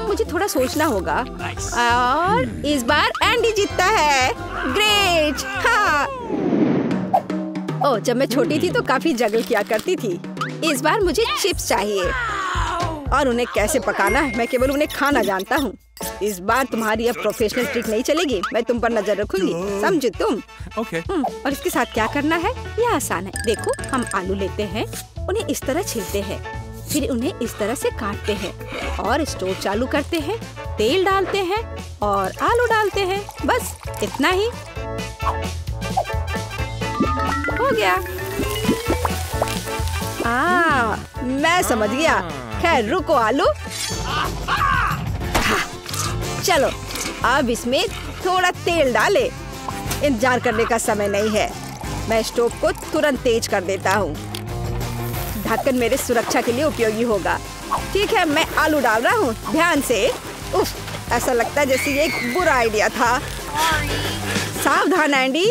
मुझे थोड़ा सोचना होगा। और इस बार एंडी जीतता है। ग्रेट। हाँ। जब मैं छोटी थी तो काफी जगल किया करती थी। इस बार मुझे चिप्स चाहिए और उन्हें कैसे पकाना है मैं केवल उन्हें खाना जानता हूँ। इस बार तुम्हारी अब प्रोफेशनल ट्रिक नहीं चलेगी। मैं तुम पर नजर रखूंगी, समझे तुम? Okay. और इसके साथ क्या करना है? यह आसान है। देखो, हम आलू लेते हैं, उन्हें इस तरह छीलते हैं, फिर उन्हें इस तरह से काटते हैं और स्टोव चालू करते हैं, तेल डालते हैं और आलू डालते हैं। बस इतना ही। हो गया। मैं समझ गया। खैर रुको आलू। चलो, अब इसमें थोड़ा तेल डाले। इंतजार करने का समय नहीं है। मैं स्टोव को तुरंत तेज कर देता हूँ। ढक्कन मेरे सुरक्षा के लिए उपयोगी होगा। ठीक है, मैं आलू डाल रहा हूँ, ध्यान से। उफ, ऐसा लगता है जैसे ये एक बुरा आइडिया था। सावधान एंडी।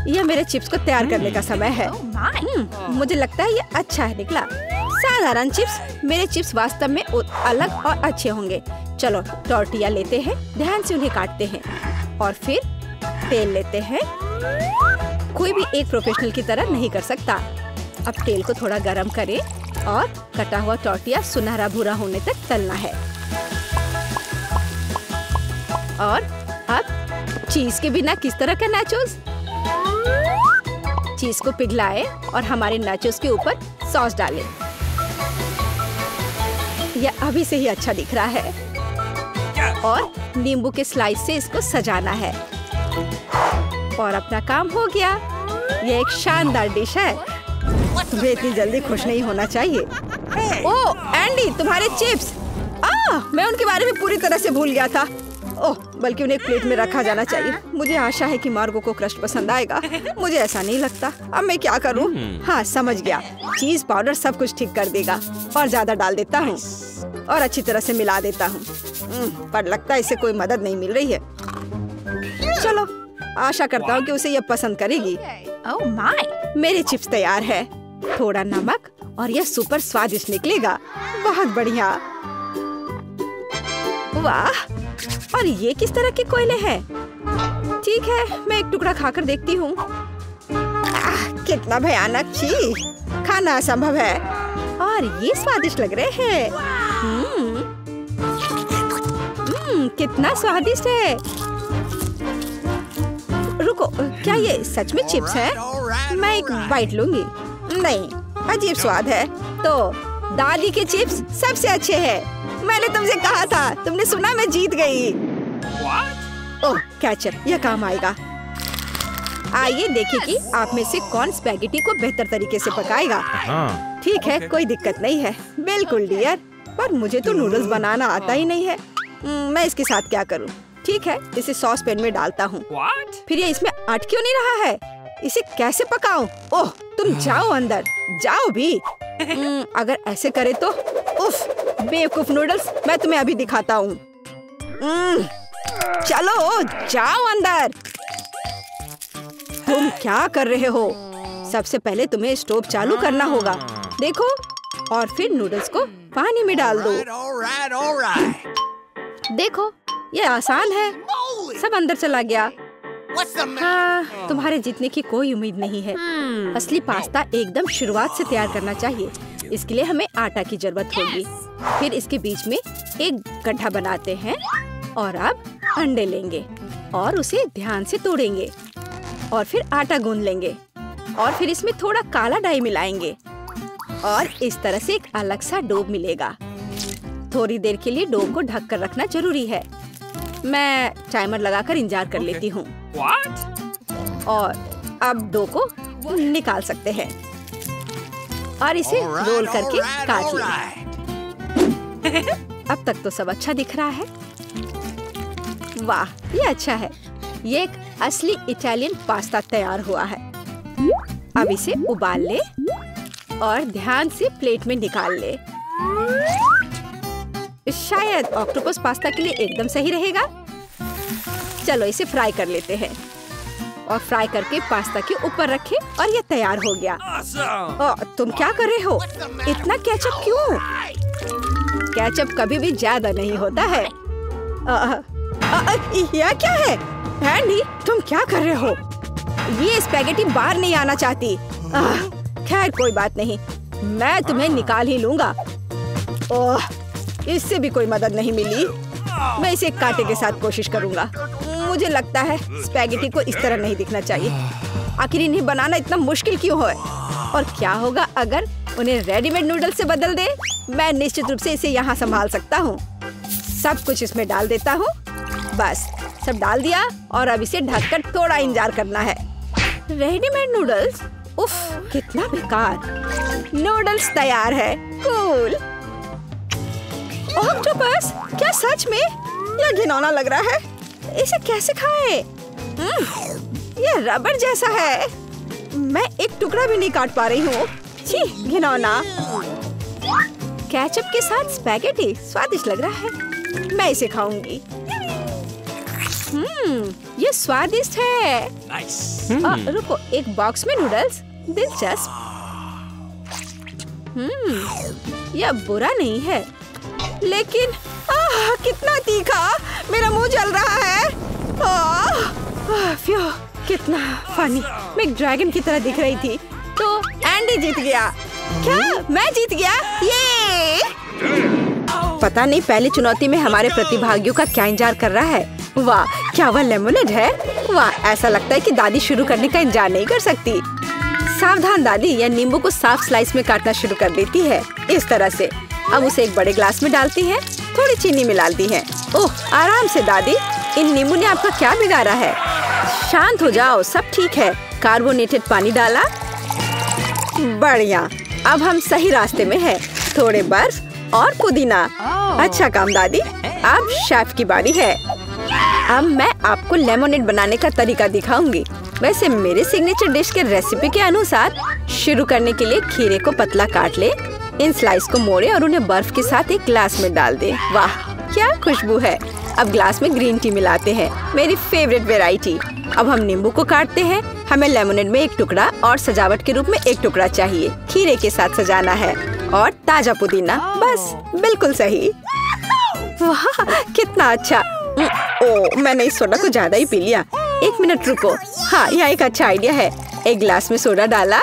यह मेरे चिप्स को तैयार करने का समय है। मुझे लगता है ये अच्छा है निकला। साधारण चिप्स, मेरे चिप्स वास्तव में अलग और अच्छे होंगे। चलो टॉर्टिया लेते हैं, ध्यान से उन्हें काटते हैं और फिर तेल लेते हैं। कोई भी एक प्रोफेशनल की तरह नहीं कर सकता। अब तेल को थोड़ा गरम करें और कटा हुआ टॉर्टिया सुनहरा भूरा होने तक तलना है। और अब चीज के बिना किस तरह का नाचोस? चीज को पिघलाएं और हमारे नाचोस के ऊपर सॉस डालें। यह अभी से ही अच्छा दिख रहा है। और नींबू के स्लाइस से इसको सजाना है। और अपना काम हो गया। यह एक शानदार डिश है। तुम्हें इतनी जल्दी खुश नहीं होना चाहिए। ओह एंडी, तुम्हारे चिप्स! मैं उनके बारे में पूरी तरह से भूल गया था। ओह, बल्कि उन्हें एक प्लेट में रखा जाना चाहिए। मुझे आशा है कि मार्गो को क्रस्ट पसंद आएगा। मुझे ऐसा नहीं लगता। अब मैं क्या करूं? हाँ, समझ गया। चीज पाउडर सब कुछ ठीक कर देगा। और ज्यादा डाल देता हूँ और अच्छी तरह से मिला देता हूँ। पर लगता है इसे कोई मदद नहीं मिल रही है। चलो, आशा करता हूँ कि उसे यह पसंद करेगी। Oh my! मेरे चिप्स तैयार है। थोड़ा नमक और यह सुपर स्वादिष्ट निकलेगा। बहुत बढ़िया। वाह! और ये किस तरह के कोयले हैं? ठीक है, मैं एक टुकड़ा खाकर देखती हूँ। कितना भयानक! छी, खाना असंभव है। और ये स्वादिष्ट लग रहे हैं। कितना स्वादिष्ट है। रुको, क्या ये सच में चिप्स है? मैं एक बाइट लूंगी। नहीं, अजीब स्वाद है। तो दादी के चिप्स सबसे अच्छे हैं। मैंने तुमसे कहा था। तुमने सुना? मैं जीत गई। ओह कैचअप, यह काम आएगा। आइए देखें कि आप में से कौन स्पैगेटी को बेहतर तरीके से पकाएगा। ठीक है, कोई दिक्कत नहीं है। बिल्कुल डियर, पर मुझे तो नूडल्स बनाना आता ही नहीं है। मैं इसके साथ क्या करूं? ठीक है, इसे सॉस पैन में डालता हूँ। फिर ये इसमें अट क्यों नहीं रहा है? इसे कैसे पकाऊं? ओह, तुम जाओ अंदर, जाओ भी। अगर ऐसे करे तो। उफ, बेवकूफ नूडल्स, मैं तुम्हें अभी दिखाता हूँ। चलो जाओ अंदर। तुम क्या कर रहे हो? सबसे पहले तुम्हें स्टोव चालू करना होगा। देखो, और फिर नूडल्स को पानी में डाल दो। देखो, ये आसान है। सब अंदर चला गया। हाँ, तुम्हारे जीतने की कोई उम्मीद नहीं है। असली पास्ता एकदम शुरुआत से तैयार करना चाहिए। इसके लिए हमें आटा की जरूरत होगी। फिर इसके बीच में एक गड्ढा बनाते हैं और अब अंडे लेंगे और उसे ध्यान से तोड़ेंगे और फिर आटा गूंद लेंगे और फिर इसमें थोड़ा काला डाई मिलाएंगे और इस तरह से एक अलग सा डो मिलेगा। थोड़ी देर के लिए डो को ढक कर रखना जरूरी है। मैं टाइमर लगाकर इंतजार कर लेती हूँ। और अब डो को निकाल सकते हैं और इसे रोल करके काट लें। अब तक तो सब अच्छा दिख रहा है। वाह, ये अच्छा है। ये एक असली इटालियन पास्ता तैयार हुआ है। अब इसे उबाल ले और ध्यान से प्लेट में निकाल ले। शायद ऑक्टोपस पास्ता के लिए एकदम सही रहेगा। चलो इसे फ्राई कर लेते हैं और फ्राई करके पास्ता के ऊपर रखें और ये तैयार हो गया। तुम क्या कर रहे हो? इतना केचप क्यों? केचप कभी भी ज्यादा नहीं होता है। यह क्या है? एंडी, तुम क्या कर रहे हो? ये स्पैगेटी बाहर नहीं आना चाहती। खैर कोई बात नहीं, मैं तुम्हें निकाल ही लूंगा। ओह, इससे भी कोई मदद नहीं मिली। मैं इसे कांटे के साथ कोशिश करूंगा। मुझे लगता है स्पैगेटी को इस तरह नहीं दिखना चाहिए। आखिर इन्हें बनाना इतना मुश्किल क्यों है? और क्या होगा अगर उन्हें रेडीमेड नूडल से बदल दे? मैं निश्चित रूप से इसे यहाँ संभाल सकता हूँ। सब कुछ इसमें डाल देता हूँ। बस सब डाल दिया और अब इसे ढककर थोड़ा इंतजार करना है। Readymade noodles? उफ, कितना बेकार। नूडल्स तैयार है। कूल। ऑक्टोपस, क्या सच में? यह घिनौना लग रहा है। इसे कैसे खाएं? यह रबड़ जैसा है। मैं एक टुकड़ा भी नहीं काट पा रही हूँ। छी, घिनौना। केचप के साथ स्पैगेटी स्वादिष्ट लग रहा है। मैं इसे खाऊंगी। ये स्वादिष्ट है। Nice. रुको, एक बॉक्स में नूडल्स, दिलचस्प। यह बुरा नहीं है, लेकिन कितना तीखा, मेरा मुंह जल रहा है। फ्यू, कितना फनी। मैं एक ड्रैगन की तरह दिख रही थी। तो एंडी जीत गया। क्या मैं जीत गया? ये पता नहीं पहली चुनौती में हमारे प्रतिभागियों का क्या इंतजार कर रहा है। वाह, क्या वह लेमोनेड है? वाह, ऐसा लगता है कि दादी शुरू करने का इंतजार नहीं कर सकती। सावधान दादी, यह नींबू को साफ स्लाइस में काटना शुरू कर देती है, इस तरह से। अब उसे एक बड़े ग्लास में डालती है, थोड़ी चीनी मिलाती है। ओह, आराम से दादी, इन नींबू ने आपका क्या बिगाड़ा है? शांत हो जाओ, सब ठीक है। कार्बोनेटेड पानी डाला, बढ़िया। अब हम सही रास्ते में हैं। थोड़े बर्फ और पुदीना। अच्छा काम दादी। अब शेफ की बारी है। अब मैं आपको लेमोनेड बनाने का तरीका दिखाऊंगी। वैसे मेरे सिग्नेचर डिश के रेसिपी के अनुसार शुरू करने के लिए खीरे को पतला काट ले, इन स्लाइस को मोड़े और उन्हें बर्फ के साथ एक ग्लास में डाल दे। वाह, क्या खुशबू है। अब ग्लास में ग्रीन टी मिलाते हैं, मेरी फेवरेट वेराइटी। अब हम नींबू को काटते हैं। हमें लेमोनेड में एक टुकड़ा और सजावट के रूप में एक टुकड़ा चाहिए। खीरे के साथ सजाना है और ताजा पुदीना, बस बिल्कुल सही। वाह, कितना अच्छा। ओह, मैंने इस सोडा को ज्यादा ही पी लिया। एक मिनट रुको। हाँ, यह एक अच्छा आइडिया है। एक ग्लास में सोडा डाला।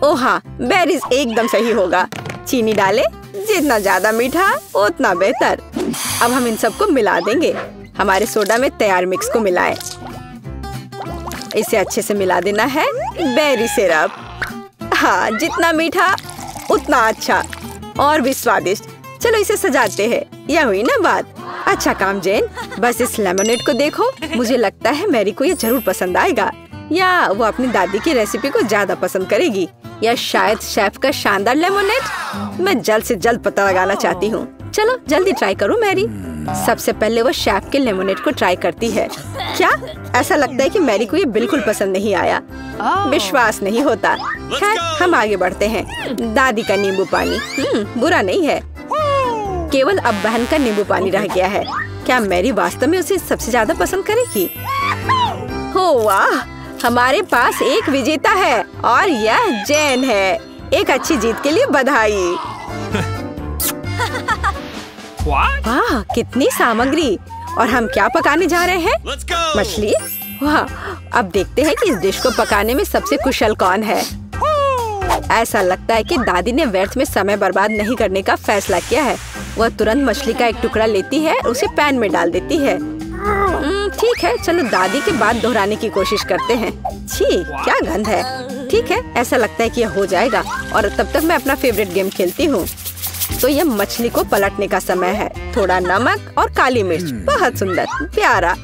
ओह हाँ, बेरीज एकदम सही होगा। चीनी डाले, जितना ज्यादा मीठा उतना बेहतर। अब हम इन सबको मिला देंगे। हमारे सोडा में तैयार मिक्स को मिलाएं। इसे अच्छे से मिला देना है। बेरी सिरप, हाँ, जितना मीठा उतना अच्छा और भी स्वादिष्ट। चलो इसे सजाते हैं। यह हुई ना बात। अच्छा काम जेन। बस इस लेमोनेड को देखो, मुझे लगता है मैरी को ये जरूर पसंद आएगा, या वो अपनी दादी की रेसिपी को ज्यादा पसंद करेगी, या शायद शेफ का शानदार लेमोनेड। मैं जल्द से जल्द पता लगाना चाहती हूँ। चलो जल्दी ट्राई करो मैरी। सबसे पहले वो शेफ के लेमोनेड को ट्राई करती है। क्या? ऐसा लगता है कि मैरी को ये बिल्कुल पसंद नहीं आया। विश्वास नहीं होता। खैर, हम आगे बढ़ते हैं। दादी का नींबू पानी बुरा नहीं है। केवल अब बहन का नींबू पानी रह गया है। क्या मैरी वास्तव में उसे सबसे ज्यादा पसंद करेगी? हो वाह, हमारे पास एक विजेता है और यह जेन है। एक अच्छी जीत के लिए बधाई। वाह, कितनी सामग्री। और हम क्या पकाने जा रहे हैं? मछली। वाह, अब देखते हैं कि इस डिश को पकाने में सबसे कुशल कौन है। ऐसा लगता है कि दादी ने व्यर्थ में समय बर्बाद नहीं करने का फैसला किया है। वह तुरंत मछली का एक टुकड़ा लेती है, उसे पैन में डाल देती है। ठीक है, चलो दादी के बाद दोहराने की कोशिश करते हैं। छी, क्या गंध है। ठीक है, ऐसा लगता है कि यह हो जाएगा और तब तक मैं अपना फेवरेट गेम खेलती हूँ। तो यह मछली को पलटने का समय है। थोड़ा नमक और काली मिर्च, बहुत सुंदर, प्यारा।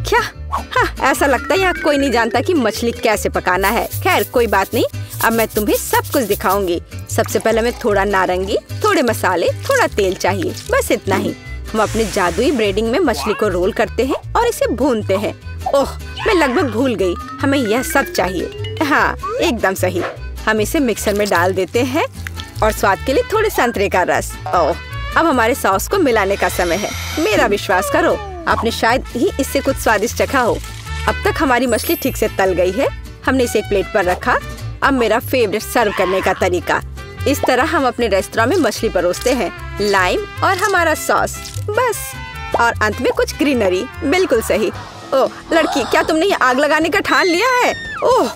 क्या? हाँ, ऐसा लगता है यहाँ कोई नहीं जानता कि मछली कैसे पकाना है। खैर कोई बात नहीं, अब मैं तुम्हें सब कुछ दिखाऊंगी। सबसे पहले मैं थोड़ा नारंगी, थोड़े मसाले, थोड़ा तेल चाहिए, बस इतना ही। हम अपने जादुई ब्रेडिंग में मछली को रोल करते हैं और इसे भूनते हैं। ओह, मैं लगभग भूल गई, हमें यह सब चाहिए। हाँ, एकदम सही। हम इसे मिक्सर में डाल देते हैं और स्वाद के लिए थोड़े संतरे का रस। ओह, अब हमारे सॉस को मिलाने का समय है। मेरा विश्वास करो, आपने शायद ही इससे कुछ स्वादिष्ट चखा हो। अब तक हमारी मछली ठीक से तल गई है। हमने इसे एक प्लेट पर रखा। अब मेरा फेवरेट सर्व करने का तरीका। इस तरह हम अपने रेस्तरां में मछली परोसते हैं, लाइम और हमारा सॉस, बस। और अंत में कुछ ग्रीनरी, बिल्कुल सही। ओह लड़की, क्या तुमने ये आग लगाने का ठान लिया है? ओह,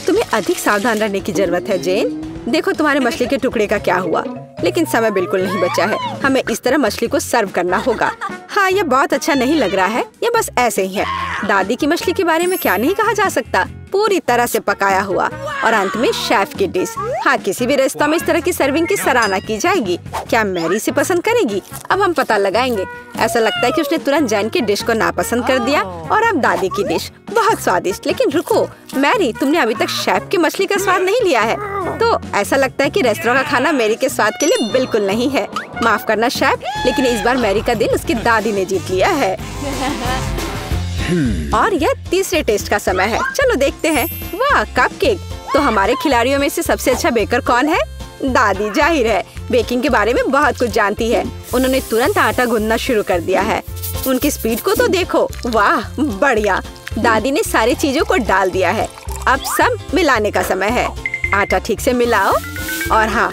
तुम्हें अधिक सावधान रहने की जरूरत है जेन। देखो तुम्हारे मछली के टुकड़े का क्या हुआ। लेकिन समय बिल्कुल नहीं बचा है। हमें इस तरह मछली को सर्व करना होगा। हाँ, ये बहुत अच्छा नहीं लग रहा है, ये बस ऐसे ही है। दादी की मछली के बारे में क्या नहीं कहा जा सकता, पूरी तरह से पकाया हुआ। और अंत में शेफ की डिश। हाँ, किसी भी रेस्तरां में इस तरह की सर्विंग की सराहना की जाएगी। क्या मैरी से पसंद करेगी? अब हम पता लगाएंगे। ऐसा लगता है कि उसने तुरंत जैन की डिश को नापसंद कर दिया और अब दादी की डिश बहुत स्वादिष्ट। लेकिन रुको मैरी, तुमने अभी तक शेफ की मछली का स्वाद नहीं लिया है। तो ऐसा लगता है कि रेस्तरां का खाना मैरी के स्वाद के लिए बिल्कुल नहीं है। माफ करना शेफ, लेकिन इस बार मैरी का दिल उसकी दादी ने जीत लिया है। और यह तीसरे टेस्ट का समय है। चलो देखते हैं। वाह, कपकेक, तो हमारे खिलाड़ियों में से सबसे अच्छा बेकर कौन है? दादी, जाहिर है बेकिंग के बारे में बहुत कुछ जानती है। उन्होंने तुरंत आटा गूंदना शुरू कर दिया है। उनकी स्पीड को तो देखो, वाह बढ़िया। दादी ने सारी चीजों को डाल दिया है। अब सब मिलाने का समय है। आटा ठीक से मिलाओ। और हाँ,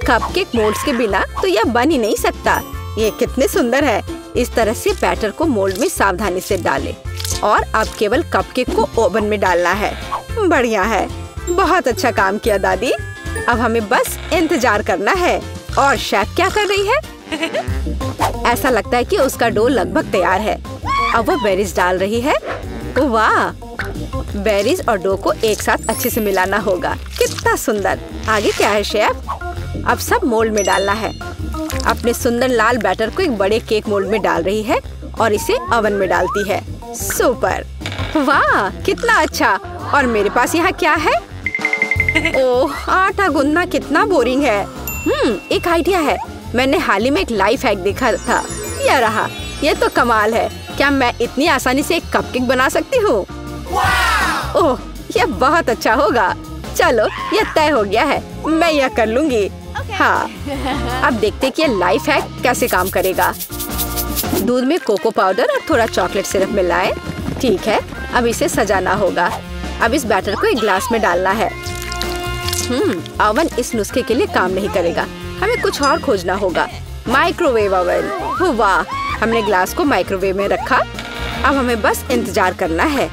कपकेक मोल्ड्स के बिना तो यह बन ही नहीं सकता। ये कितने सुंदर है। इस तरह से बैटर को मोल्ड में सावधानी से डालें और अब केवल कपकेक को ओवन में डालना है। बढ़िया है, बहुत अच्छा काम किया दादी। अब हमें बस इंतजार करना है। और शेफ क्या कर रही है? ऐसा लगता है कि उसका डो लगभग तैयार है। अब वो बेरीज डाल रही है। वाह, बेरीज और डो को एक साथ अच्छे से मिलाना होगा। कितना सुंदर। आगे क्या है शेफ? अब सब मोल्ड में डालना है। अपने सुंदर लाल बैटर को एक बड़े केक मोल्ड में डाल रही है और इसे ओवन में डालती है। सुपर, वाह कितना अच्छा। और मेरे पास यहाँ क्या है? ओह, आटा गूंदना कितना बोरिंग है। एक आइडिया है। मैंने हाल ही में एक लाइफ हैक देखा था। यह रहा। यह तो कमाल है। क्या मैं इतनी आसानी से एक कपकेक बना सकती हूँ? ओह, यह बहुत अच्छा होगा। चलो, यह तय हो गया है। मैं यह कर लूंगी। हाँ, अब देखते कि यह लाइफ हैक कैसे काम करेगा। दूध में कोको पाउडर और थोड़ा चॉकलेट सिरप मिलाएं। ठीक है, अब इसे सजाना होगा। अब इस बैटर को एक ग्लास में डालना है। ओवन इस नुस्खे के लिए काम नहीं करेगा। हमें कुछ और खोजना होगा। Microwave oven. वाह, हमने ग्लास को माइक्रोवेव में रखा। अब हमें बस इंतजार करना है।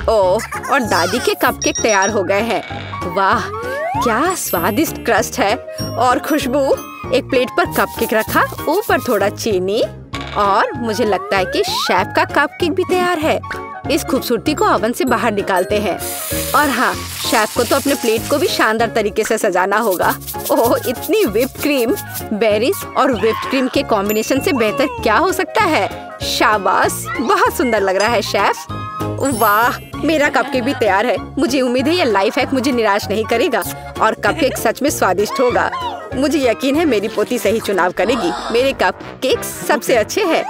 ओह, और दादी के कपकेक तैयार हो गए हैं। वाह, क्या स्वादिष्ट क्रस्ट है और खुशबू। एक प्लेट पर कपकेक रखा, ऊपर थोड़ा चीनी और मुझे लगता है कि शेफ का कपकेक भी तैयार है। इस खूबसूरती को ओवन से बाहर निकालते हैं। और हाँ, शेफ को तो अपने प्लेट को भी शानदार तरीके से सजाना होगा। ओह, इतनी व्हिप्ड क्रीम। बेरीज और व्हिप्ड क्रीम के कॉम्बिनेशन से बेहतर क्या हो सकता है? शाबाश, बहुत सुंदर लग रहा है शेफ। वाह, मेरा कपकेक भी तैयार है। मुझे उम्मीद है यह लाइफ हैक मुझे निराश नहीं करेगा और कपकेक सच में स्वादिष्ट होगा। मुझे यकीन है मेरी पोती सही चुनाव करेगी। मेरे कपकेक सबसे अच्छे हैं।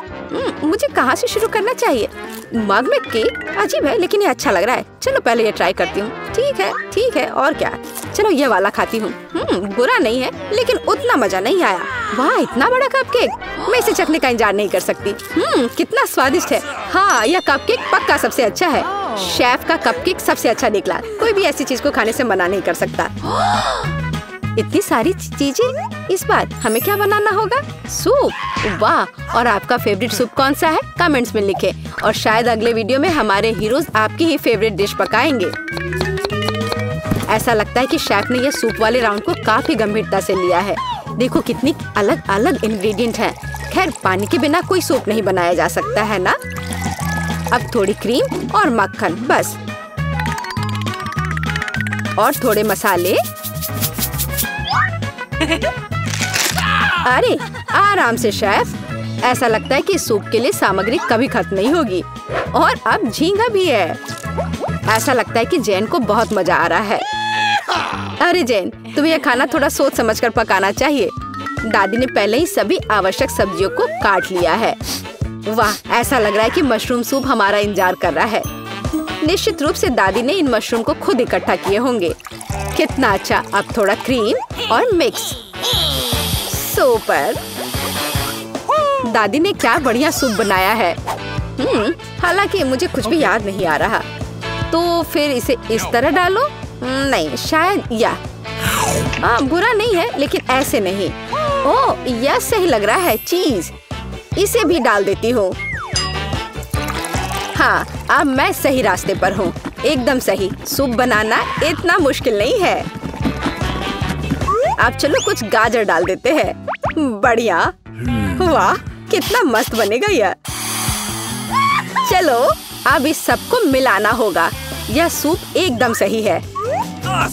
मुझे कहाँ से शुरू करना चाहिए? मग में केक अजीब है, लेकिन ये अच्छा लग रहा है। चलो पहले ये ट्राई करती हूँ। ठीक है, और क्या। चलो ये वाला खाती हूँ। बुरा नहीं है, लेकिन उतना मजा नहीं आया। वाह, इतना बड़ा कपकेक। मैं इसे चखने का इंतजार नहीं कर सकती। कितना स्वादिष्ट है। हाँ, यह कपकेक पक्का सबसे अच्छा है। शेफ का कपकेक सबसे अच्छा निकला। कोई भी ऐसी चीज को खाने से मना नहीं कर सकता। इतनी सारी चीजें। इस बार हमें क्या बनाना होगा? सूप। वाह, और आपका फेवरेट सूप कौन सा है? कमेंट्स में लिखें। और शायद अगले वीडियो में हमारे हीरोज आपकी ही फेवरेट डिश पकाएंगे। ऐसा लगता है कि शेफ ने यह सूप वाले राउंड को काफी गंभीरता से लिया है। देखो कितनी अलग अलग इंग्रेडिएंट हैं। खैर, पानी के बिना कोई सूप नहीं बनाया जा सकता है ना। अब थोड़ी क्रीम और मक्खन बस, और थोड़े मसाले। अरे आराम से शेफ। ऐसा लगता है कि सूप के लिए सामग्री कभी खत्म नहीं होगी। और अब झींगा भी है। ऐसा लगता है कि जैन को बहुत मजा आ रहा है। अरे जैन, तुम्हें यह खाना थोड़ा सोच समझकर पकाना चाहिए। दादी ने पहले ही सभी आवश्यक सब्जियों को काट लिया है। वाह, ऐसा लग रहा है कि मशरूम सूप हमारा इंतजार कर रहा है। निश्चित रूप से दादी ने इन मशरूम को खुद इकट्ठा किए होंगे। कितना अच्छा। अब थोड़ा क्रीम और मिक्स। सुपर। दादी ने क्या बढ़िया सूप बनाया है। हालांकि मुझे कुछ भी याद नहीं आ रहा। तो फिर इसे इस तरह डालो। नहीं, शायद बुरा नहीं है, लेकिन ऐसे नहीं। ओह, यह सही लग रहा है। चीज, इसे भी डाल देती हूँ। हाँ, अब मैं सही रास्ते पर हूँ। एकदम सही। सूप बनाना इतना मुश्किल नहीं है। अब चलो कुछ गाजर डाल देते हैं। बढ़िया। वाह, कितना मस्त बनेगा यह। चलो अब इस सबको मिलाना होगा। यह सूप एकदम सही है।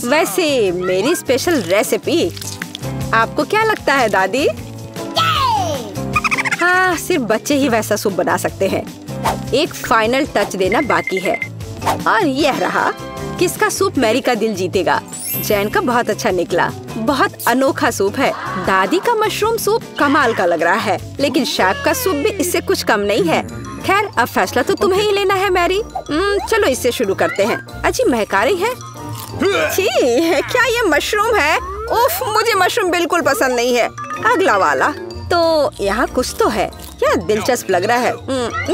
वैसे मेरी स्पेशल रेसिपी, आपको क्या लगता है दादी? हाँ, सिर्फ बच्चे ही वैसा सूप बना सकते हैं। एक फाइनल टच देना बाकी है। और यह रहा। किसका सूप मैरी का दिल जीतेगा? जैन का बहुत अच्छा निकला। बहुत अनोखा सूप है। दादी का मशरूम सूप कमाल का लग रहा है, लेकिन शेफ का सूप भी इससे कुछ कम नहीं है। खैर अब फैसला तो तुम्हें ही लेना है मैरी। चलो इससे शुरू करते हैं। अजी महका रही है। छी, क्या ये मशरूम है? उफ, मुझे मशरूम बिल्कुल पसंद नहीं है। अगला वाला तो यहाँ कुछ तो है। यह दिलचस्प लग रहा है।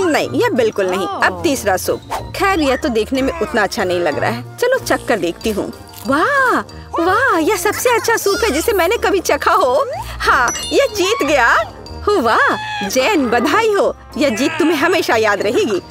नहीं, यह बिल्कुल नहीं। अब तीसरा सूप। खैर यह तो देखने में उतना अच्छा नहीं लग रहा है। चलो चख कर देखती हूँ। वाह वाह, यह सबसे अच्छा सूप है जिसे मैंने कभी चखा हो। हाँ, यह जीत गया। वाह जैन, बधाई हो। यह जीत तुम्हें हमेशा याद रहेगी।